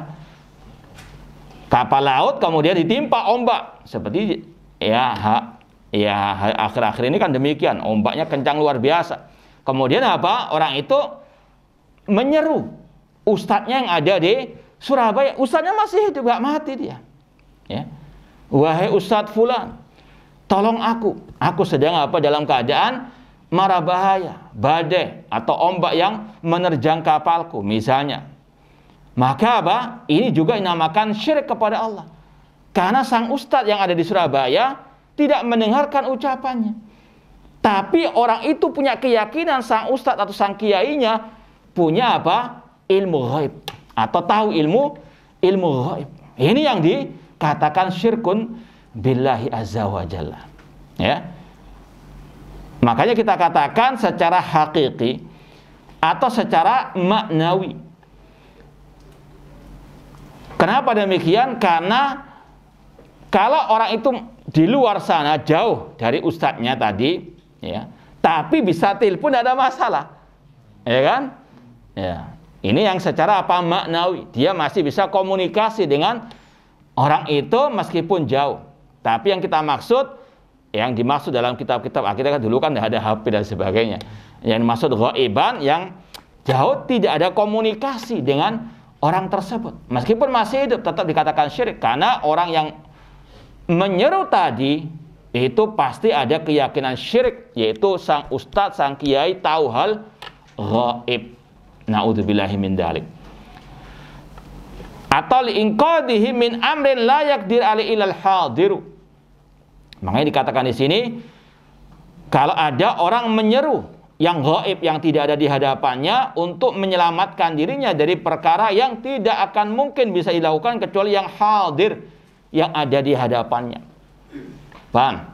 kapal laut, kemudian ditimpa ombak seperti ya akhir-akhir ini kan demikian, ombaknya kencang luar biasa. Kemudian apa? Orang itu menyeru ustadznya yang ada di Surabaya. Ustadznya masih hidup, gak mati dia. Ya. Wahai Ustadz fulan, tolong aku sedang apa? Dalam keadaan mara bahaya, badai atau ombak yang menerjang kapalku misalnya. maka apa? Ini juga dinamakan syirik kepada Allah. Karena sang ustadz yang ada di Surabaya tidak mendengarkan ucapannya. Tapi orang itu punya keyakinan sang ustadz atau sang kiainya punya apa? Ilmu ghaib atau tahu ilmu ghaib. Ini yang dikatakan syirkun billahi azza wa jalla. Ya. Makanya kita katakan secara hakiki atau secara maknawi. Kenapa demikian? Karena kalau orang itu di luar sana jauh dari ustadznya tadi, ya, tapi bisa telepon tidak ada masalah, ya kan? Ya, ini yang secara apa maknawi, dia masih bisa komunikasi dengan orang itu meskipun jauh. Tapi yang kita maksud, yang dimaksud dalam kitab-kitab akhirnya kan dulu kan tidak ada HP dan sebagainya. Yang dimaksud ghaiban yang jauh tidak ada komunikasi dengan orang tersebut. Meskipun masih hidup tetap dikatakan syirik karena orang yang menyeru tadi itu pasti ada keyakinan syirik, yaitu sang ustadz, sang kiai tahu hal ghaib. Na'udzubillahi min dzalik. Atau liinqadhihi min amrin la yaqdir alaihi ilal hadiru. Makanya dikatakan di sini, kalau ada orang menyeru yang gaib, yang tidak ada di hadapannya untuk menyelamatkan dirinya dari perkara yang tidak akan mungkin bisa dilakukan kecuali yang hadir, yang ada di hadapannya. Paham?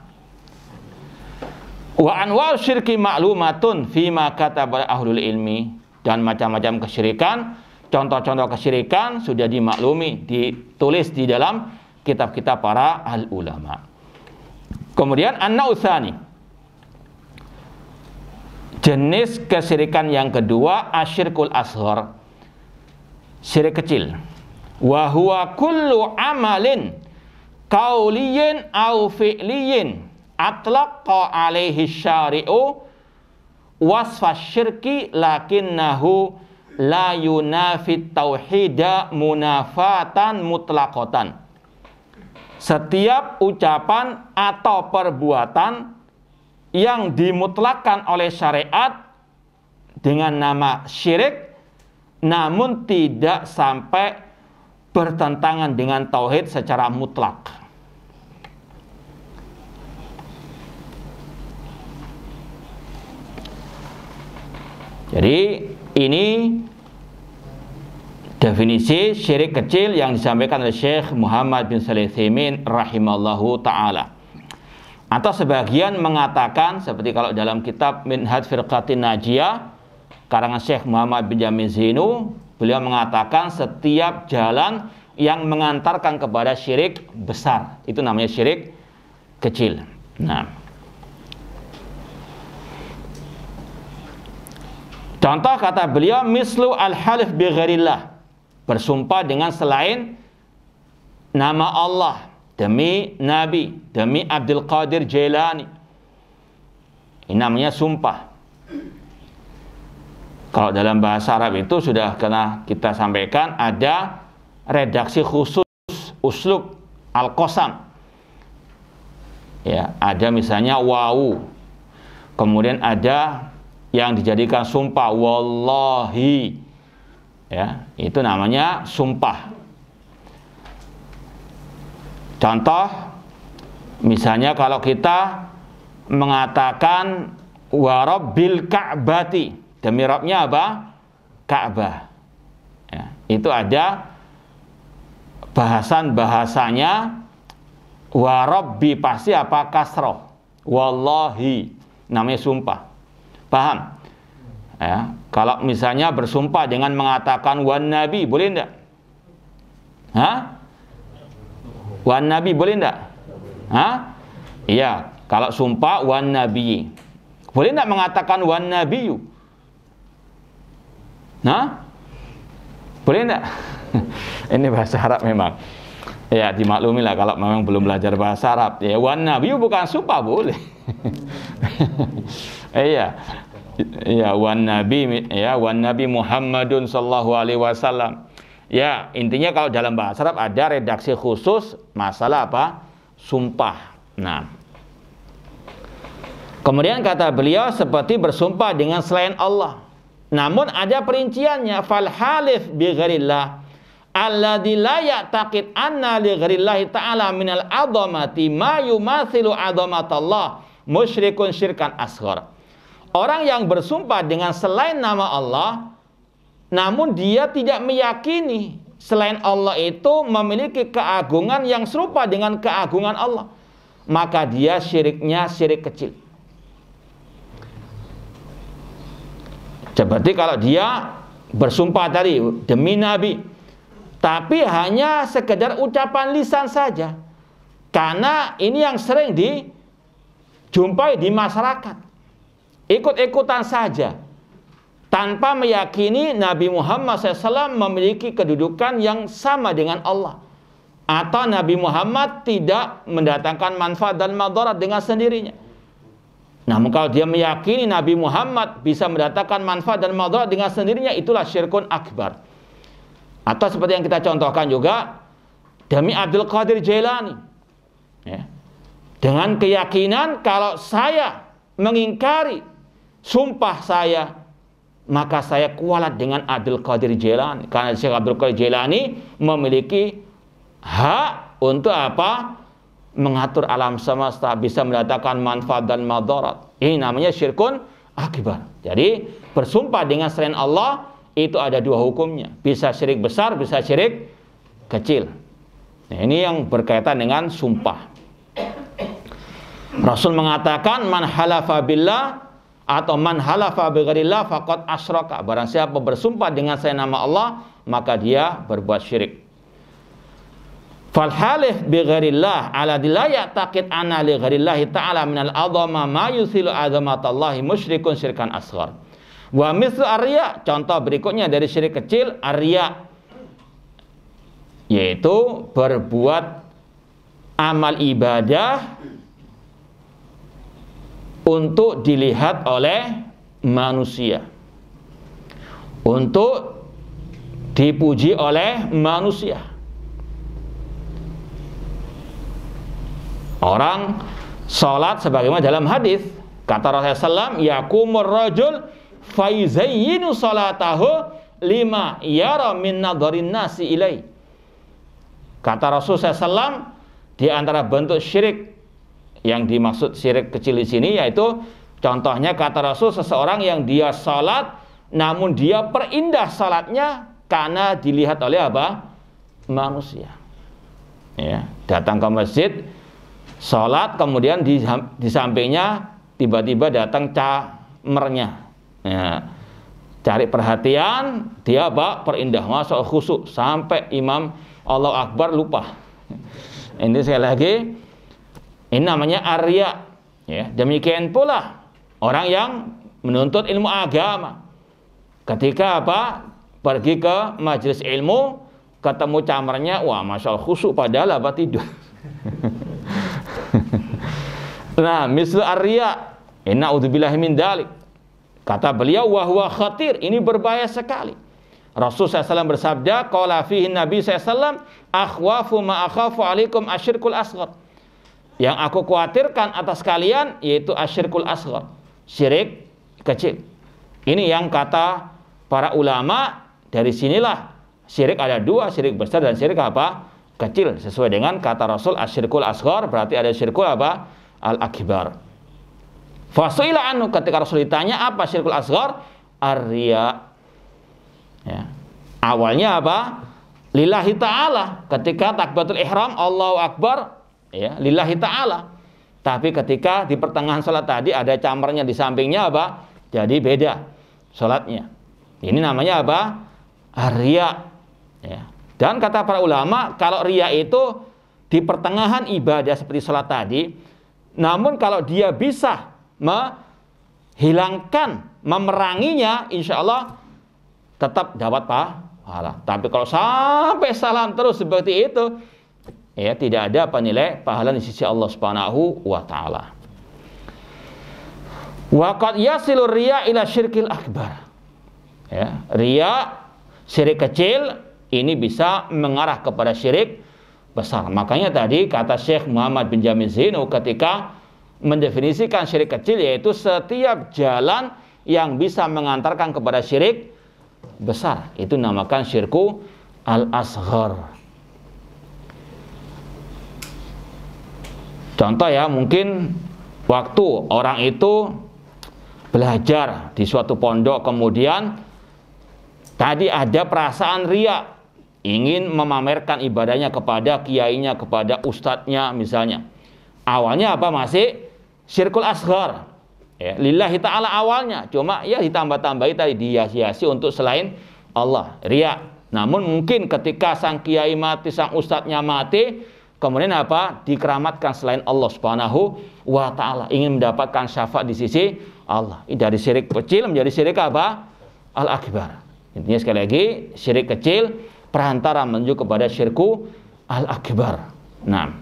Wa anwa'u syirki ma'lumatun fima kataba ahlul ilmi. Dan macam-macam kesyirikan, contoh-contoh kesyirikan sudah dimaklumi, ditulis di dalam kitab-kitab para al-ulama. Kemudian an-nautsani, jenis kesyirikan yang kedua, asyirkul asghar, syirik kecil. Wa huwa kullu amalin qauliyin au fi'liyin atlaqa alaihi syari'u wasfa syirki lakinnahu la yunafit tauhida munafatan mutlaqatan. Setiap ucapan atau perbuatan yang dimutlakkan oleh syariat dengan nama syirik namun tidak sampai bertentangan dengan tauhid secara mutlak. Jadi ini definisi syirik kecil yang disampaikan oleh Syekh Muhammad bin Shalih Al-Utsaimin rahimallahu ta'ala. Atau sebagian mengatakan, seperti kalau dalam kitab Minhaj Firqatin Najiyah karangan Syekh Muhammad bin Jamil Zainu, beliau mengatakan setiap jalan yang mengantarkan kepada syirik besar itu namanya syirik kecil. Nah, contoh kata beliau, mislu al-halif bi ghairillah, bersumpah dengan selain nama Allah, demi Nabi, demi Abdul Qadir Jailani. Ini namanya sumpah. Kalau dalam bahasa Arab itu sudah kena kita sampaikan, ada redaksi khusus uslub al-qasam. Ya, ada misalnya wawu. Kemudian ada yang dijadikan sumpah wallahi. Ya, itu namanya sumpah. Contoh, misalnya kalau kita mengatakan wa rabbil ka'bati, demi Rabbnya apa? Ka'bah. Ya, itu ada bahasanya wa rabbi pasti apa? Kasroh. Wallahi, namanya sumpah. Paham? Ya, kalau misalnya bersumpah dengan mengatakan wan nabi, boleh enggak? Hah? Wan nabi boleh enggak? Hah? Iya, kalau sumpah wan nabi. Boleh enggak mengatakan wan nabiyu? Hah? Boleh enggak? Ini bahasa Arab memang. Ya, dimaklumi lah kalau memang belum belajar bahasa Arab. Ya, wan nabiyu bukan sumpah, boleh. Iya. Ya, wan nabi Muhammadun sallallahu alaihi wasallam. Ya, intinya kalau dalam bahasa Arab ada redaksi khusus masalah apa? Sumpah. Nah, kemudian kata beliau seperti bersumpah dengan selain Allah. Namun ada perinciannya, fal halif bi ghairillah. alladzi la ya'taqid anna li ghairillahi ta'ala minal 'azamati ma yumathilu 'azamatallah musyrikun syirkan asghar. Orang yang bersumpah dengan selain nama Allah, namun dia tidak meyakini selain Allah itu memiliki keagungan yang serupa dengan keagungan Allah, maka dia syiriknya syirik kecil. Seperti kalau dia bersumpah tadi demi Nabi, tapi hanya sekedar ucapan lisan saja, karena ini yang sering dijumpai di masyarakat, ikut-ikutan saja, tanpa meyakini Nabi Muhammad SAW memiliki kedudukan yang sama dengan Allah, atau Nabi Muhammad tidak mendatangkan manfaat dan madarat dengan sendirinya. Namun kalau dia meyakini Nabi Muhammad bisa mendatangkan manfaat dan madarat dengan sendirinya, itulah syirkun akbar. Atau seperti yang kita contohkan juga, demi Abdul Qadir Jailani, ya, dengan keyakinan kalau saya mengingkari sumpah saya, maka saya kualat dengan Abdul Qadir Jailani, karena Syekh Abdul Qadir Jailani memiliki hak untuk apa? Mengatur alam semesta, bisa mendatangkan manfaat dan madarat. Ini namanya syirkun akbar. Jadi bersumpah dengan selain Allah itu ada dua hukumnya, bisa syirik besar, bisa syirik kecil. Nah, ini yang berkaitan dengan sumpah. Rasul mengatakan man halafa billah atau man halafa bi ghairillah faqad asyraka. Barang siapa bersumpah dengan selain nama Allah, maka dia berbuat syirik. Fal halif bi ghairillah ala dilaya taqid anna li ghairillahi ta'ala minal azama ma yusilu azamatallahi musyrikun syirkan asghar. Wa mislu arya, contoh berikutnya dari syirik kecil, arya, yaitu berbuat amal ibadah untuk dilihat oleh manusia, untuk dipuji oleh manusia. Orang sholat sebagaimana dalam hadis, kata Rasulullah SAW, yakumur rajul fayuzayyinu sholatahu lima yara min nadharin nasi ilai. Kata Rasulullah SAW, di antara bentuk syirik yang dimaksud syirik kecil di sini, yaitu contohnya kata Rasul, seseorang yang dia sholat namun dia perindah sholatnya karena dilihat oleh apa? Manusia. Ya, datang ke masjid, sholat, kemudian di sampingnya tiba-tiba datang camernya, ya, cari perhatian, dia apa? Perindah, masuk khusyuk, sampai imam Allahu Akbar lupa. Ini sekali lagi, ini namanya arya. Ya, demikian pula orang yang menuntut ilmu agama, ketika apa? Pergi ke majelis ilmu, ketemu camernya, wah masya Allah khusyuk, padahal apa? Tidur. Nah, mislu arya, inna udzubillahi min dalik. Kata beliau, wa huwa khatir, ini berbahaya sekali. Rasul SAW bersabda, qala fihi Nabi SAW, akhwafu ma akhafu alaikum asyirkul asghar. Yang aku khawatirkan atas kalian yaitu asyirkul asghar, syirik kecil. Ini yang kata para ulama, dari sinilah syirik ada dua, syirik besar dan syirik apa? Kecil. Sesuai dengan kata Rasul, asyirkul asghar berarti ada syirkul apa? Al-akbar. Fasuila anhu, ketika Rasul ditanya apa syirkul asghar? Ar-riya. Ya. Awalnya apa? Lillahi ta'ala. Ketika takbiratul ihram Allahu Akbar, ya, lillahi ta'ala. Tapi ketika di pertengahan salat tadi ada camernya di sampingnya apa? Jadi beda salatnya. Ini namanya apa? Ar-riya. Ya. Dan kata para ulama, kalau riya itu di pertengahan ibadah seperti salat tadi, namun kalau dia bisa menghilangkan, memeranginya, insya Allah tetap dapat pahala. Tapi kalau sampai salam terus seperti itu, ya tidak ada penilai pahala di sisi Allah Subhanahu wa taala. Wa qad yasilu riya ila syirkil akbar. Ya, riya syirik kecil ini bisa mengarah kepada syirik besar. Makanya tadi kata Syekh Muhammad bin Jamil Zainu ketika mendefinisikan syirik kecil, yaitu setiap jalan yang bisa mengantarkan kepada syirik besar, itu namakan syirku al-asghar. Contoh ya, mungkin waktu orang itu belajar di suatu pondok, kemudian tadi ada perasaan riya, ingin memamerkan ibadahnya kepada kiainya, kepada ustadznya misalnya. Awalnya apa? Masih syirkul asghar, ya, lillahi ta'ala awalnya, cuma ya ditambah-tambahi tadi, dihiasi untuk selain Allah, riya. Namun mungkin ketika sang kiai mati, sang ustadznya mati, kemudian apa? Dikeramatkan selain Allah Subhanahu wa ta'ala, ingin mendapatkan syafaat di sisi Allah. Dari syirik kecil menjadi syirik apa? Al-akbar. Intinya sekali lagi, syirik kecil perantara menuju kepada syirku al-akbar. Nah,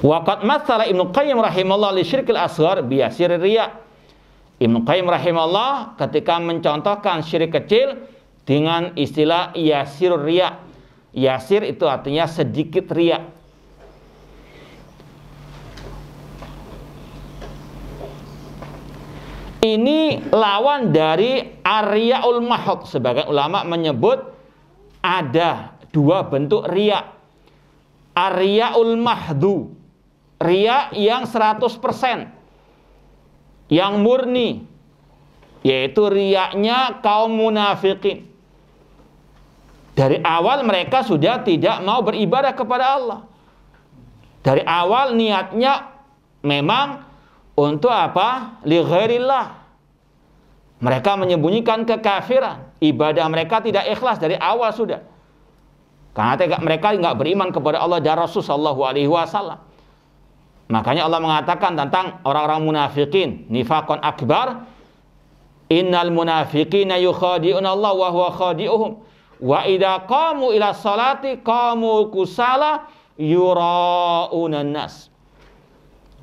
waqad matsala Ibnu Qayyim rahimahullah li syirkil asghar bi yasir riya. Ibnu Qayyim rahimahullah ketika mencontohkan syirik kecil dengan istilah yasir riya. Yasir itu artinya sedikit riya. Ini lawan dari ar-riyaul mahd. Sebagian ulama menyebut ada dua bentuk riya. Ar-riyaul mahdu, riya yang 100%, yang murni, yaitu riyanya kaum munafikin. Dari awal mereka sudah tidak mau beribadah kepada Allah. Dari awal niatnya memang untuk apa? Li ghairillah. Mereka menyembunyikan kekafiran. Ibadah mereka tidak ikhlas dari awal sudah. Karena mereka nggak beriman kepada Allah dan Rasul sallallahu alaihi wasallam. Makanya Allah mengatakan tentang orang-orang munafikin, nifaqan akbar, innal munafiqina yukhadi'una Allah wa huwa khadi'uhum. Wa idza qamu ila sholati qamu kusala yura'unan nas.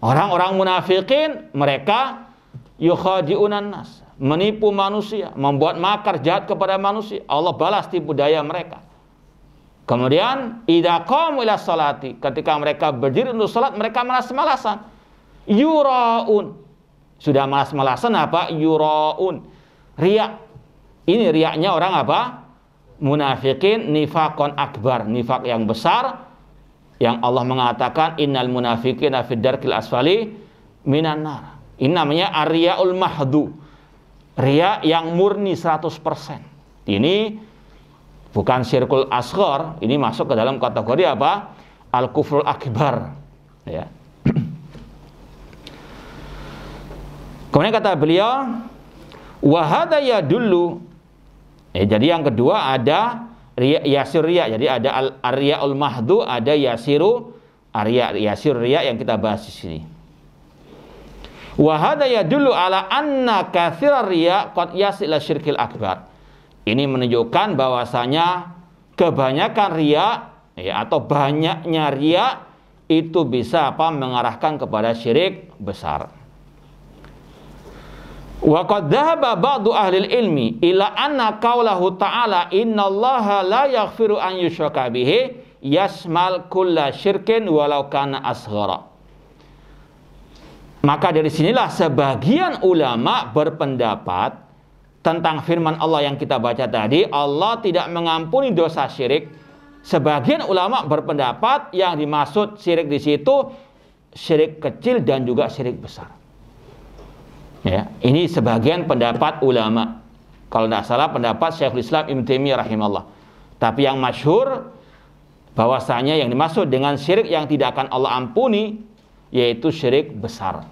Orang-orang munafikin mereka yukhadi'unan nas, menipu manusia, membuat makar jahat kepada manusia. Allah balas tipu daya mereka. Kemudian idza qamu ila sholati, ketika mereka berdiri untuk salat mereka malas-malasan. Yura'un. Sudah malas-malasan apa? Yura'un. Riya. Ini riyanya orang apa? Munafikin, nifaqon akbar, nifak yang besar, yang Allah mengatakan innal munafiqina fid darkil asfali minan nar. Ini namanya ar-riyaul mahdu, riya yang murni 100%. Ini bukan syirkul asghar, ini masuk ke dalam kategori apa? Al-kufrul akbar, ya. Kemudian kata beliau, wa hadza yadullu. Jadi yang kedua ada yasir riya. Jadi ada ar-riyaul mahdu, ada yasiru ar-riya, yasir riya yang kita bahas di sini. Wa hadza yadullu ala anna katsirar riya qad yasil ila syirkil akbar. Ini menunjukkan bahwasanya kebanyakan riya, ya, atau banyaknya riya itu bisa apa? Mengarahkan kepada syirik besar. Wa qad dhahaba ba'du ahli ilmi ila anna qaulahu ta'ala innallaha la yaghfiru an yushraka bihi yasmal kulla syirkin walau kana asghara. Maka dari sinilah sebagian ulama berpendapat tentang firman Allah yang kita baca tadi, Allah tidak mengampuni dosa syirik. Sebagian ulama berpendapat yang dimaksud syirik di situ syirik kecil dan juga syirik besar. Ya, ini sebagian pendapat ulama. Kalau tidak salah pendapat Syekhul Islam Ibnu Taimiyah rahimahullah. Tapi yang masyhur bahwasanya yang dimaksud dengan syirik yang tidak akan Allah ampuni yaitu syirik besar.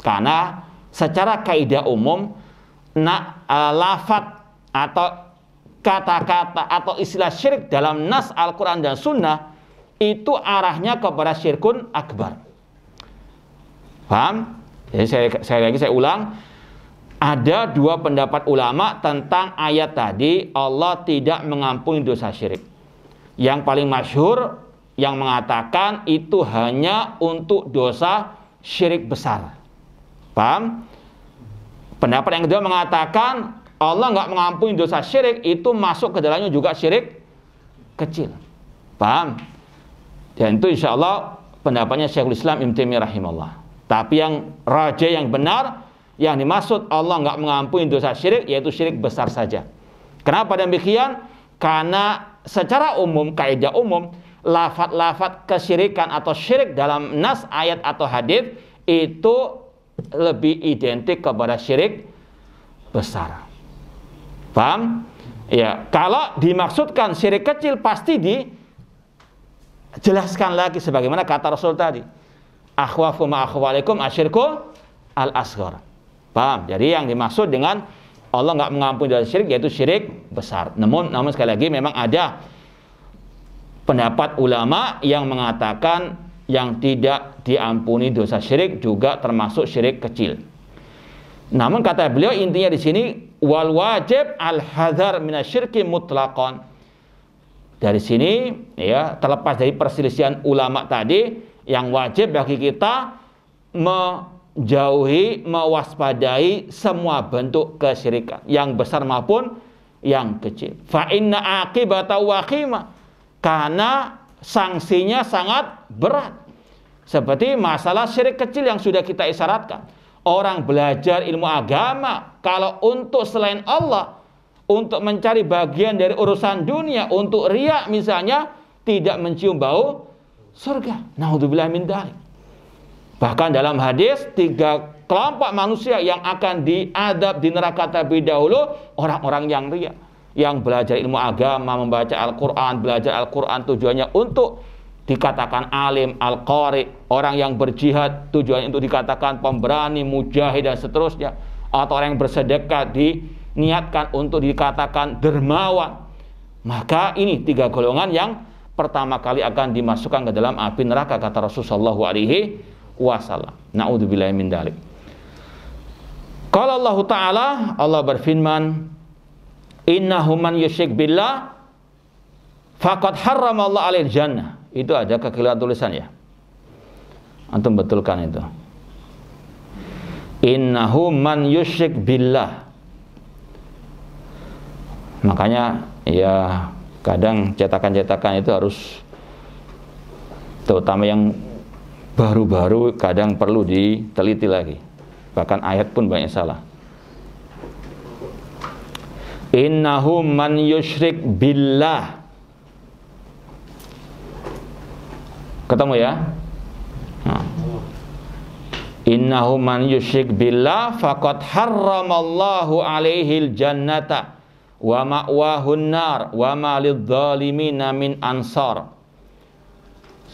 Karena secara kaidah umum lafaz atau kata-kata atau istilah syirik dalam nas Al-Qur'an dan Sunnah itu arahnya kepada syirkun akbar. Paham? Jadi saya ulang, ada dua pendapat ulama tentang ayat tadi, Allah tidak mengampuni dosa syirik. Yang paling masyhur yang mengatakan itu hanya untuk dosa syirik besar. Paham? Pendapat yang kedua mengatakan Allah nggak mengampuni dosa syirik, itu masuk ke dalamnya juga syirik kecil. Paham? Dan itu insya Allah pendapatnya Syekhul Islam Ibnu Taimiyah rahimahullah. Tapi yang raja yang benar, yang dimaksud Allah nggak mengampuni dosa syirik, yaitu syirik besar saja. Kenapa demikian? Karena secara umum, kaidah umum, lafaz-lafaz kesyirikan atau syirik dalam nas, ayat atau hadis itu lebih identik kepada syirik besar. Paham? Ya, kalau dimaksudkan syirik kecil pasti dijelaskan lagi sebagaimana kata Rasul tadi. Akhwafu ma akhwalikum asyirku al-asghar. Paham? Jadi yang dimaksud dengan Allah nggak mengampuni dari syirik yaitu syirik besar. Namun sekali lagi memang ada pendapat ulama yang mengatakan yang tidak diampuni dosa syirik juga termasuk syirik kecil. Namun kata beliau intinya di sini wal wajib al hadzar minasyirki mutlaqan. Dari sini ya terlepas dari perselisihan ulama tadi, yang wajib bagi kita menjauhi, mewaspadai semua bentuk kesyirikan, yang besar maupun yang kecil. Fa inna aqibata waqima, karena sanksinya sangat berat. Seperti masalah syirik kecil yang sudah kita isyaratkan. Orang belajar ilmu agama kalau untuk selain Allah, untuk mencari bagian dari urusan dunia, untuk riya misalnya, tidak mencium bau surga. Naudzubillah min dzalik. Bahkan dalam hadis 3 kelompok manusia yang akan diadab di neraka terlebih dahulu, orang-orang yang riya, yang belajar ilmu agama, membaca Al-Quran, belajar Al-Quran tujuannya untuk dikatakan alim, al-qari, orang yang berjihad tujuannya untuk dikatakan pemberani, mujahid dan seterusnya, atau orang yang bersedekah diniatkan untuk dikatakan dermawan. Maka ini 3 golongan yang pertama kali akan dimasukkan ke dalam api neraka, kata Rasulullah SAW. Na'udzubillahi min dzalik. Qala Allah Ta'ala, Allah berfirman, innahu man yusyrik billah faqad harrama Allah alaihil jannah. Itu ada kekeliruan tulisan ya. Antum betulkan itu. Innahu man yusyrik billah. Makanya ya kadang cetakan-cetakan itu harus, terutama yang baru-baru, kadang perlu diteliti lagi. Bahkan ayat pun banyak salah. Innahu man yusyrik billah. Ketemu ya? Innahu man yusyrik billah faqad harramallahu alaihil jannata wa ma'wahun nar wa ma lidzalimina min ansar.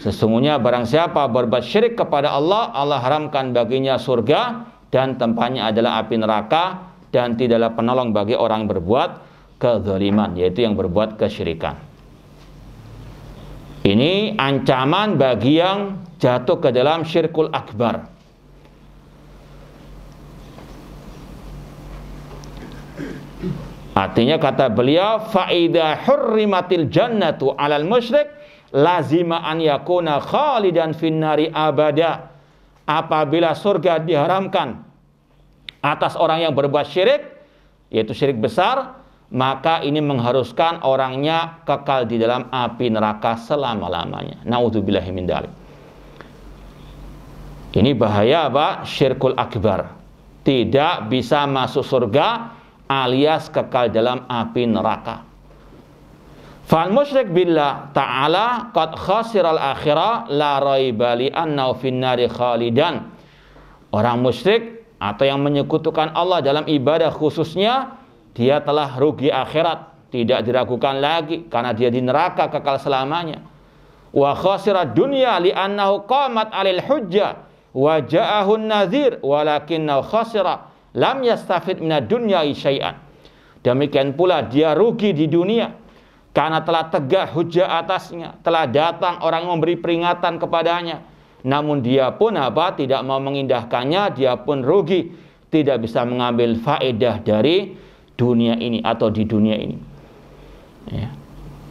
Sesungguhnya barang siapa berbuat syirik kepada Allah, Allah haramkan baginya surga dan tempatnya adalah api neraka, dan tidaklah penolong bagi orang yang berbuat kezaliman, yaitu yang berbuat kesyirikan. Ini ancaman bagi yang jatuh ke dalam syirkul akbar. Artinya kata beliau, faida hurrimatil jannatu 'alal musyrik lazima an yakuna khalidan finnari abada. Apabila surga diharamkan atas orang yang berbuat syirik, yaitu syirik besar, maka ini mengharuskan orangnya kekal di dalam api neraka selama-lamanya. Naudzubillahi min dzalik. Ini bahaya apa? Syirkul akbar. Tidak bisa masuk surga alias kekal dalam api neraka. Fal musyrik billah ta'ala qad khasiral akhirah la raiba li annahu finnari khalidan. Orang musyrik atau yang menyekutukan Allah dalam ibadah khususnya, dia telah rugi akhirat, tidak diragukan lagi, karena dia di neraka kekal selamanya. Wa khasirat dunya li annahu qamat 'alil hujjah wa ja'ahu an-nadhir walakinnahu khasira lam yastafid minad dunya syai'an. Demikian pula dia rugi di dunia karena telah tegak hujjah atasnya, telah datang orang memberi peringatan kepadanya, namun dia pun tidak mau mengindahkannya, dia pun rugi, tidak bisa mengambil faedah dari dunia ini atau di dunia ini. Ya.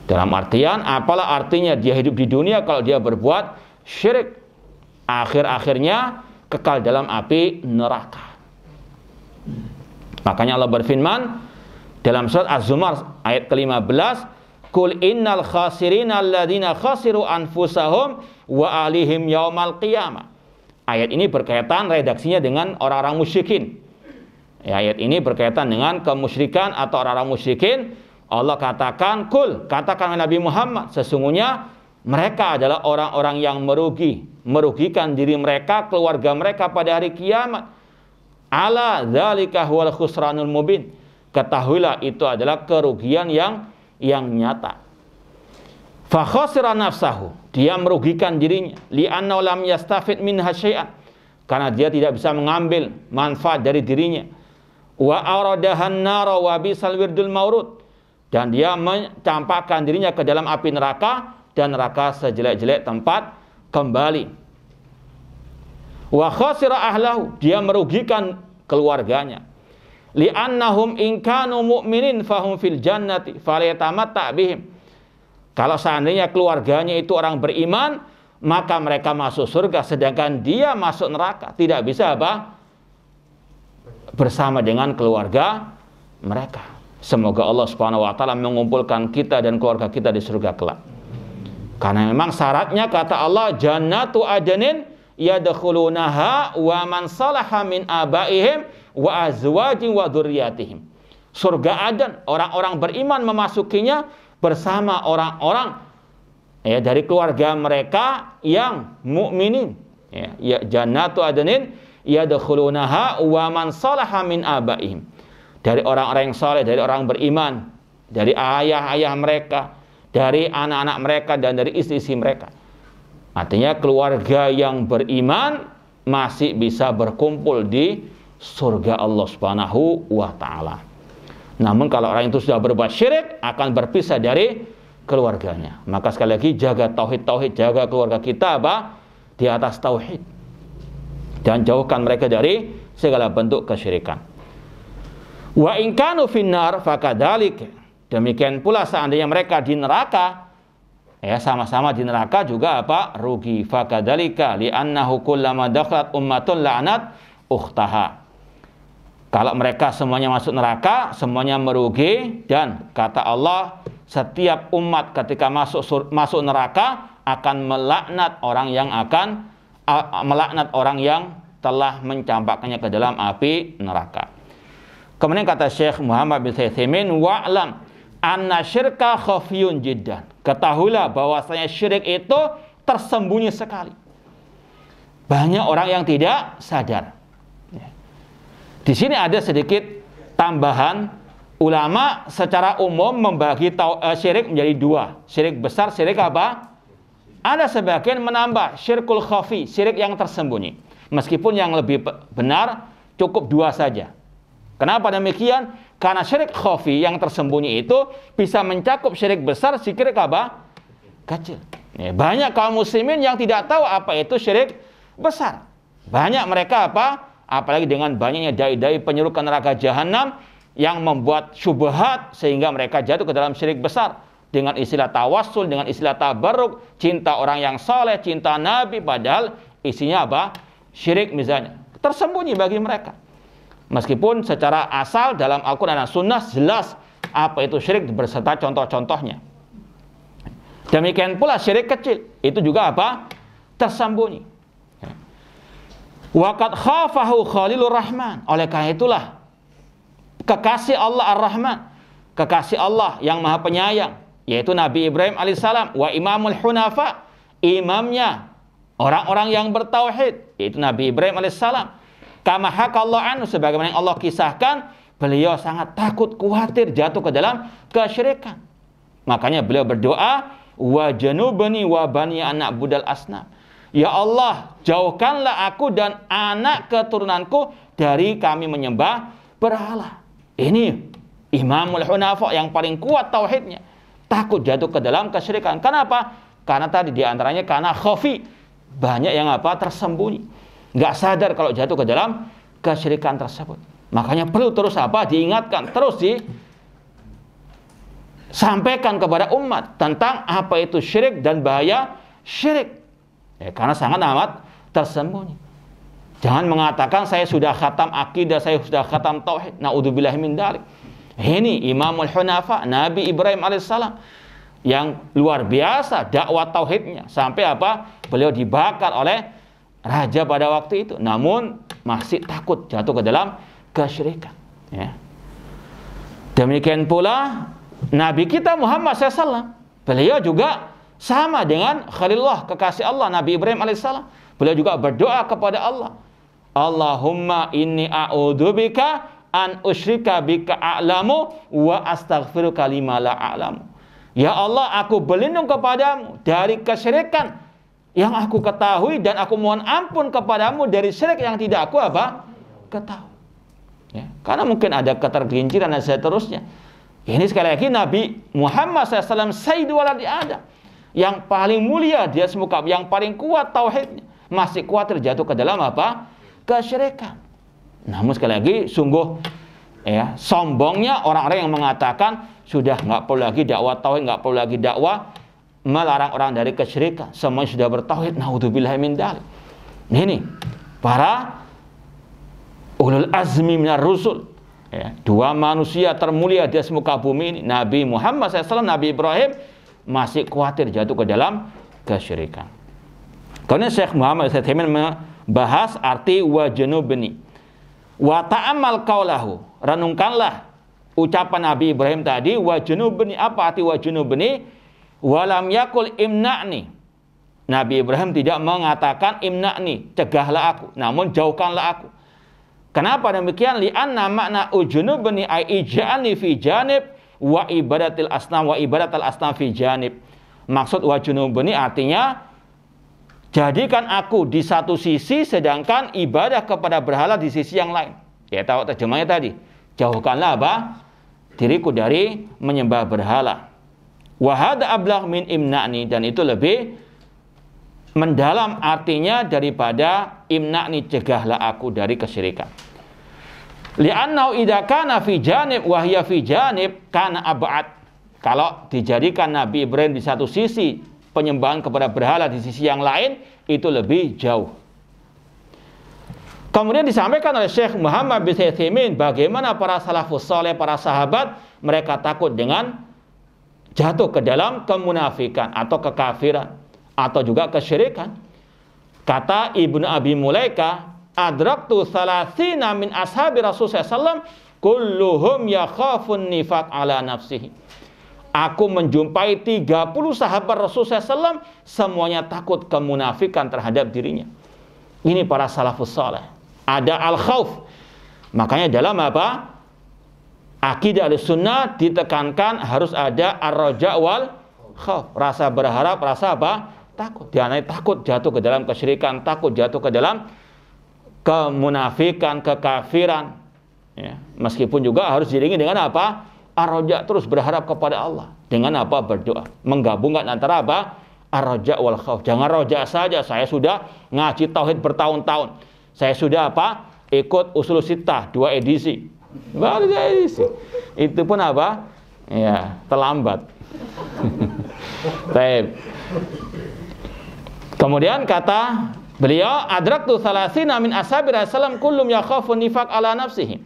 Dalam artian, apalah artinya dia hidup di dunia kalau dia berbuat syirik? Akhir-akhirnya kekal dalam api neraka. Makanya Allah berfirman dalam surat Az-Zumar ayat ke-15, Qul innal khasirina alladzina khasiru anfusahum wa alihim yaumal qiyamah. Ayat ini berkaitan redaksinya dengan orang-orang musyrikin. Ya, ayat ini berkaitan dengan kemusyrikan atau orang-orang musyrikin, Allah katakan, kul, katakan Nabi Muhammad, sesungguhnya mereka adalah orang-orang yang merugikan diri mereka, keluarga mereka pada hari kiamat. Ala dzalika huwal khusranul mubin. Ketahuilah itu adalah kerugian yang nyata. Fa khasira nafsahu, dia merugikan dirinya, li'annahu lam yastafid minha syai'an, karena dia tidak bisa mengambil manfaat dari dirinya. Wa aradahan nara wa bisal wirdul maurud, dan dia mencampakkan dirinya ke dalam api neraka, dan neraka sejelek-jelek tempat kembali. Wa khasira ahlahu, dia merugikan keluarganya. Li'annahum in kanu mu'minin fahum fil jannati falyatamatta bihim. Kalau seandainya keluarganya itu orang beriman, maka mereka masuk surga, sedangkan dia masuk neraka. Tidak bisa bersama dengan keluarga mereka. Semoga Allah Subhanahu wa taala mengumpulkan kita dan keluarga kita di surga kelak. Karena memang syaratnya kata Allah, jannatu adnin yadkhulunaha wa man salaha min abaihim wa azwajihim wa dzurriyyatihim. Surga Aden, orang-orang beriman memasukinya bersama orang-orang dari keluarga mereka yang mukminin. Ya, jannatu adnin yadkhulunaha wa man salaha min abaihim. Dari orang-orang yang saleh, dari orang beriman, dari ayah-ayah mereka, dari anak-anak mereka, dan dari istri-istri mereka. Artinya keluarga yang beriman masih bisa berkumpul di surga Allah Subhanahu wa taala. Namun kalau orang itu sudah berbuat syirik, akan berpisah dari keluarganya. Maka sekali lagi jaga tauhid, jaga keluarga kita di atas tauhid, dan jauhkan mereka dari segala bentuk kesyirikan. Wa in kanu finnar fakadzalik. Demikian pula seandainya mereka di neraka, sama-sama di neraka juga rugi. Fakadzalika li'annahu kullama dakhalat ummatun la'anat ukhtaha. Kalau mereka semuanya masuk neraka, semuanya merugi, dan kata Allah, setiap umat ketika masuk neraka akan melaknat orang yang telah mencampakkannya ke dalam api neraka. Kemudian kata Syekh Muhammad bin Utsaimin, wa'lam anna syirka khafiyun jiddan. Ketahuilah bahwasanya syirik itu tersembunyi sekali. Banyak orang yang tidak sadar. Di sini ada sedikit tambahan. Ulama secara umum membagi syirik menjadi dua. Syirik besar, syirik apa? Ada sebagian menambah syirkul khafi, syirik yang tersembunyi. Meskipun yang lebih benar cukup dua saja. Kenapa demikian? Karena syirik khafi yang tersembunyi itu bisa mencakup syirik besar, syirik kecil. Banyak kaum muslimin yang tidak tahu apa itu syirik besar. Banyak mereka apalagi dengan banyaknya dai-dai penyeru ke neraka jahanam yang membuat syubhat sehingga mereka jatuh ke dalam syirik besar dengan istilah tawassul, dengan istilah tabarruk, cinta orang yang saleh, cinta nabi, padahal isinya syirik misalnya. Tersembunyi bagi mereka. Meskipun secara asal dalam Al-Quran dan Sunnah jelas apa itu syirik berserta contoh-contohnya. Demikian pula syirik kecil, itu juga tersembunyi. Waqad khafahu Khalilur Rahman. Oleh karena itulah kekasih Allah Ar-Rahman, kekasih Allah yang Maha Penyayang, yaitu Nabi Ibrahim alaihissalam, wa imamul hunafa, imamnya orang-orang yang bertauhid, yaitu Nabi Ibrahim alaihissalam. Kama hakallahu anhu, sebagaimana yang Allah kisahkan, beliau sangat takut, khawatir jatuh ke dalam kesyirikan. Makanya beliau berdoa, wa janubani wa bani anak budal asnam. Ya Allah, jauhkanlah aku dan anak keturunanku dari kami menyembah berhala. Ini imamul hunafa yang paling kuat tauhidnya. Takut jatuh ke dalam kesyirikan. Kenapa? Karena tadi diantaranya karena khafi. Banyak yang tersembunyi. Nggak sadar kalau jatuh ke dalam kesyirikan tersebut. Makanya perlu terus diingatkan, terus disampaikan kepada umat tentang apa itu syirik dan bahaya syirik. Karena sangat amat tersembunyi. Jangan mengatakan saya sudah khatam akidah, saya sudah khatam tauhid. Na'udzubillahi min dzalik. Ini Imamul Hunafa, Nabi Ibrahim alaihissalam, yang luar biasa dakwah tauhidnya sampai beliau dibakar oleh raja pada waktu itu, namun masih takut jatuh ke dalam kesyirikan. Demikian pula Nabi kita Muhammad SAW, beliau juga sama dengan Khalilullah, kekasih Allah, Nabi Ibrahim alaihissalam. Beliau juga berdoa kepada Allah, Allahumma inni a'udzubika an usyrika bika a'lamu wa astaghfiruka lima la a'lamu. Ya Allah, aku berlindung kepadamu dari kesyirikan yang aku ketahui, dan aku mohon ampun kepadamu dari syirik yang tidak aku ketahui. Ya, karena mungkin ada ketergelinciran dan seterusnya. Ini sekali lagi Nabi Muhammad SAW Sayyidul Waladi Adam, yang paling mulia dia semuka, yang paling kuat tauhidnya, masih khawatir jatuh ke dalam kesyirikan. Namun sekali lagi sungguh ya sombongnya orang-orang yang mengatakan sudah nggak perlu lagi dakwah tauhid, nggak perlu lagi dakwah melarang orang dari kesyirikan, semuanya sudah bertauhid. Naudzubillahi min dzalik. Ini para ulul azmi minar rusul, ya, dua manusia termulia di atas muka bumi ini, Nabi Muhammad SAW, Nabi Ibrahim, masih khawatir jatuh ke dalam kesyirikan. Kemudian Syekh Muhammad SAW membahas arti wa junubni. Wa ta'amal qaulahu, renungkanlah ucapan Nabi Ibrahim tadi, wa junubni. Apa arti wa junubni? Walam yakul imna'ni. Nabi Ibrahim tidak mengatakan imna'ni, cegahlah aku, namun jauhkanlah aku. Kenapa demikian? Li'anna makna ujunubni ay ij'alni fi janib wa ibadatil asnam wa ibadatil asnam fi janib. Maksud wa junubni artinya jadikan aku di satu sisi, sedangkan ibadah kepada berhala di sisi yang lain. Ya, tahu terjemahnya tadi. Jauhkanlah diriku dari menyembah berhala. Wa hadza ablagh min imna'ni, dan itu lebih mendalam artinya daripada imna'ni, cegahlah aku dari kesyirikan. Li'annahu idza kana fi janib wa hiya fi janib kana ab'ad. Kalau dijadikan Nabi Ibrahim di satu sisi, penyembahan kepada berhala di sisi yang lain, itu lebih jauh. Kemudian disampaikan oleh Syekh Muhammad bin Utsaimin bagaimana para salafus saleh, para sahabat, mereka takut dengan jatuh ke dalam kemunafikan atau kekafiran atau juga kesyirikan. Kata Ibnu Abi Mulaika, adraktu salasina min ashabi Rasulullah SAW kulluhum yakhafun nifaq ala nafsihi. Aku menjumpai 30 sahabat Rasulullah SAW, semuanya takut kemunafikan terhadap dirinya. Ini para salafus saleh. Ada al-khauf. Makanya dalam akidah Ahlussunnah ditekankan harus ada ar-raja wal khauf. Rasa berharap, rasa takut. Dianai takut jatuh ke dalam kesyirikan, takut jatuh ke dalam kemunafikan, kekafiran. Ya. Meskipun juga harus diiringi dengan ar-raja, terus berharap kepada Allah. Dengan berdoa. Menggabungkan antara ar-raja wal khauf. Jangan roja saja, saya sudah ngaji tauhid bertahun-tahun. Saya sudah ikut usul sittah 2 edisi. Baru 2 edisi. Itu pun ya, terlambat. Baik. Kemudian kata beliau, adraktu salasina min ashabi Rasulullah kullum yakhafun nifaq ala nafsihi.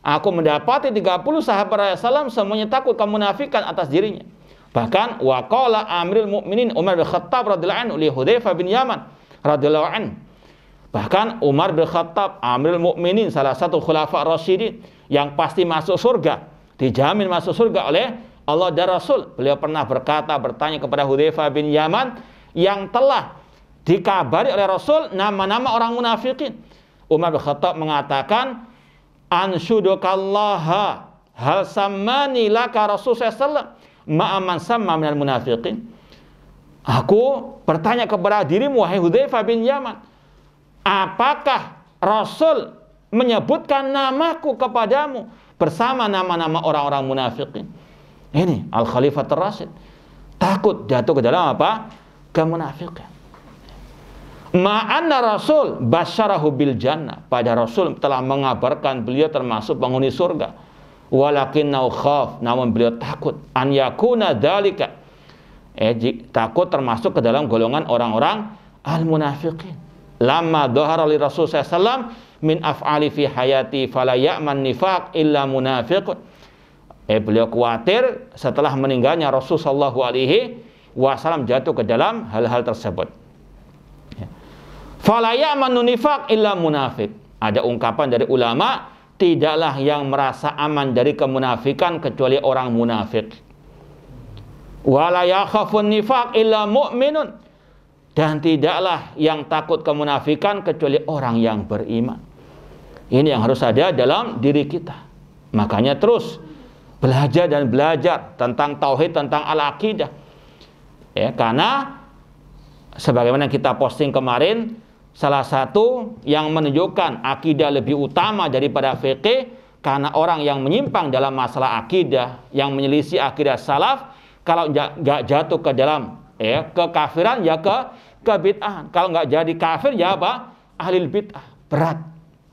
Aku mendapati 30 sahabat Rasulullah semuanya takut kemunafikan atas dirinya. Bahkan waqala Amirul Mukminin Umar bin Khattab radhiyallahu anhu li Hudzaifah bin Yaman radhiyallahu anhu. Bahkan Umar bin Khattab, Amirul Mukminin, salah satu khulafa Rasyidin yang pasti masuk surga, dijamin masuk surga oleh Allah dan Rasul. Beliau pernah bertanya kepada Hudzaifah bin Yaman yang telah dikabari oleh Rasul nama-nama orang munafikin. Umar bin Khattab mengatakan, anshudukallaha hal sammani laka Rasulullah sallallahu ma'aman samma minal munafiqin. Aku bertanya kepada dirimu, wahai Hudzaifah bin Yaman, apakah Rasul menyebutkan namaku kepadamu bersama nama-nama orang-orang munafikin? Ini Al-Khalifatul Rasyid takut jatuh ke dalam kemunafikan. Ma'anna Rasul basyarahu bil jannah, pada Rasul telah mengabarkan beliau termasuk penghuni surga. Walakinnau khaf, namun beliau takut an yakuna dzalika, takut termasuk ke dalam golongan orang-orang al-munafiqin. Lama dhahara li Rasul sallallahu min af'ali fi hayati fala ya'man nifaq illa munafiqun. Beliau khawatir setelah meninggalnya Rasul sallallahu alaihi wasallam jatuh ke dalam hal-hal tersebut. Fala ya'man nifaq illa munafiq. Ada ungkapan dari ulama, tidaklah yang merasa aman dari kemunafikan kecuali orang munafik. Wala yakhafun nifaq illa mu'minun. Dan tidaklah yang takut kemunafikan kecuali orang yang beriman. Ini yang harus ada dalam diri kita. Makanya terus belajar dan belajar tentang tauhid, tentang al-aqidah. Ya, karena sebagaimana kita posting kemarin, salah satu yang menunjukkan akidah lebih utama daripada fikih, karena orang yang menyimpang dalam masalah akidah, yang menyelisih akidah salaf, kalau nggak jatuh ke dalam kekafiran, ya ke bid'ah. Kalau nggak jadi kafir, ya apa? Ahlul bid'ah. Berat.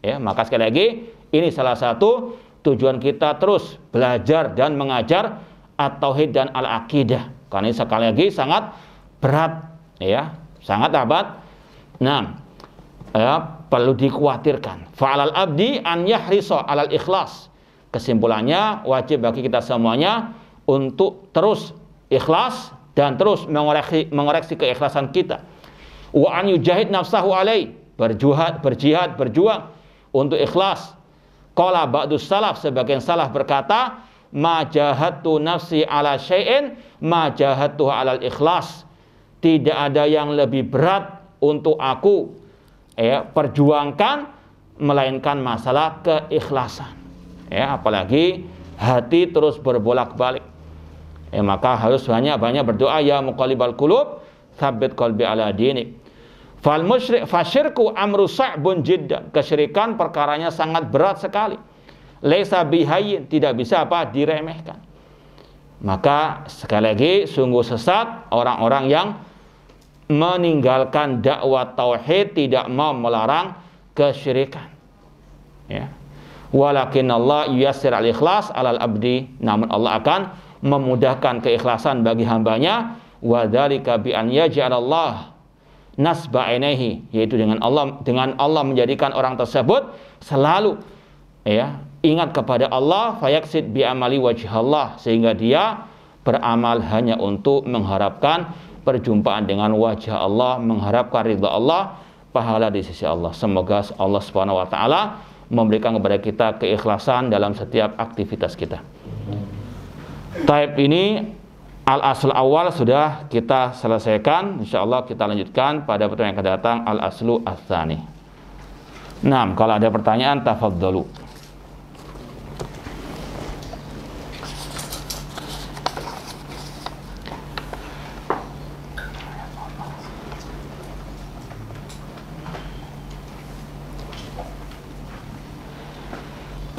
Ya, maka sekali lagi, ini salah satu tujuan kita terus belajar dan mengajar at-tauhid dan al-aqidah. Karena ini sekali lagi sangat berat, ya, sangat abad. Nah, perlu dikhawatirkan. Fa'alal abdi an yahrisa 'alal ikhlas. Kesimpulannya, wajib bagi kita semuanya untuk terus ikhlas dan terus mengoreksi keikhlasan kita. Wa an yujahid nafsahu alai, berjihad, berjuang untuk ikhlas. Qala ba'dus salaf, sebagian salaf berkata, ma jahadtu nafsi ala syai'in ma jahadtu alal ikhlas. Tidak ada yang lebih berat untuk aku perjuangkan melainkan masalah keikhlasan. Apalagi hati terus berbolak-balik. Maka harus banyak berdoa, ya muqallibal qulub tsabbit qalbi ala dinik. Fal musyrik fasyirku amru sa'bun jiddan. Kesyirikan perkaranya sangat berat sekali. Laisa bihayyin, tidak bisa diremehkan. Maka sekali lagi sungguh sesat orang-orang yang meninggalkan dakwah tauhid, tidak mau melarang kesyirikan. Walakin Allah yuyassir al-ikhlas alal abdi, namun Allah akan memudahkan keikhlasan bagi hambanya. Wa dzalika bi an yaj'alallah nasba ainihi, yaitu dengan Allah menjadikan orang tersebut selalu ingat kepada Allah, fayaqsid bi amali wajhallah, sehingga dia beramal hanya untuk mengharapkan perjumpaan dengan wajah Allah, mengharapkan ridha Allah, pahala di sisi Allah. Semoga Allah Subhanahu wa taala memberikan kepada kita keikhlasan dalam setiap aktivitas kita. Taib ini al-asl awal sudah kita selesaikan. InsyaAllah kita lanjutkan pada pertemuan yang akan datang, al-aslu ats-tsani. Nah, kalau ada pertanyaan, tafadhalu.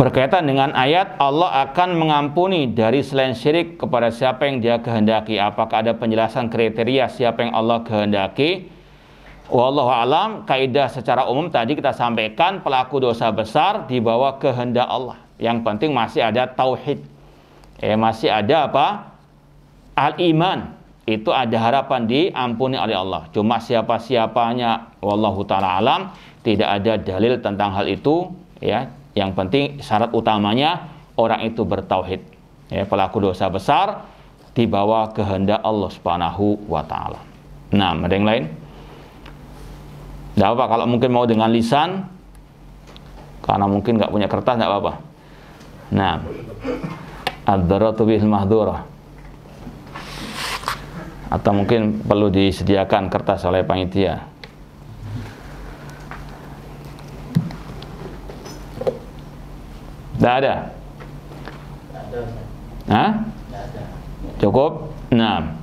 Berkaitan dengan ayat Allah akan mengampuni dari selain syirik kepada siapa yang dia kehendaki. Apakah ada penjelasan kriteria siapa yang Allah kehendaki? Wallahu alam. Kaidah secara umum tadi kita sampaikan, pelaku dosa besar di bawah kehendak Allah. Yang penting masih ada tauhid. Masih ada al-iman. Itu ada harapan diampuni oleh Allah. Cuma siapa-siapanya wallahu taala alam, tidak ada dalil tentang hal itu, Yang penting syarat utamanya orang itu bertauhid. Pelaku dosa besar di bawah kehendak Allah Subhanahu wa taala. Nah, ada yang lain? Tidak apa, kalau mungkin mau dengan lisan, karena mungkin nggak punya kertas, tidak apa-apa. Nah, ad-daratu bil mahdhurah. Atau mungkin perlu disediakan kertas oleh panitia. Tidak ada? Hah? Cukup? Nah,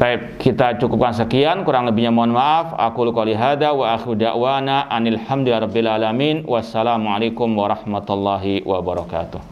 baik, kita cukupkan sekian, kurang lebihnya mohon maaf. Aku qouli hada wa akhiru da'wana anil hamdulillahi rabbil alamin. Wassalamualaikum warahmatullahi wabarakatuh.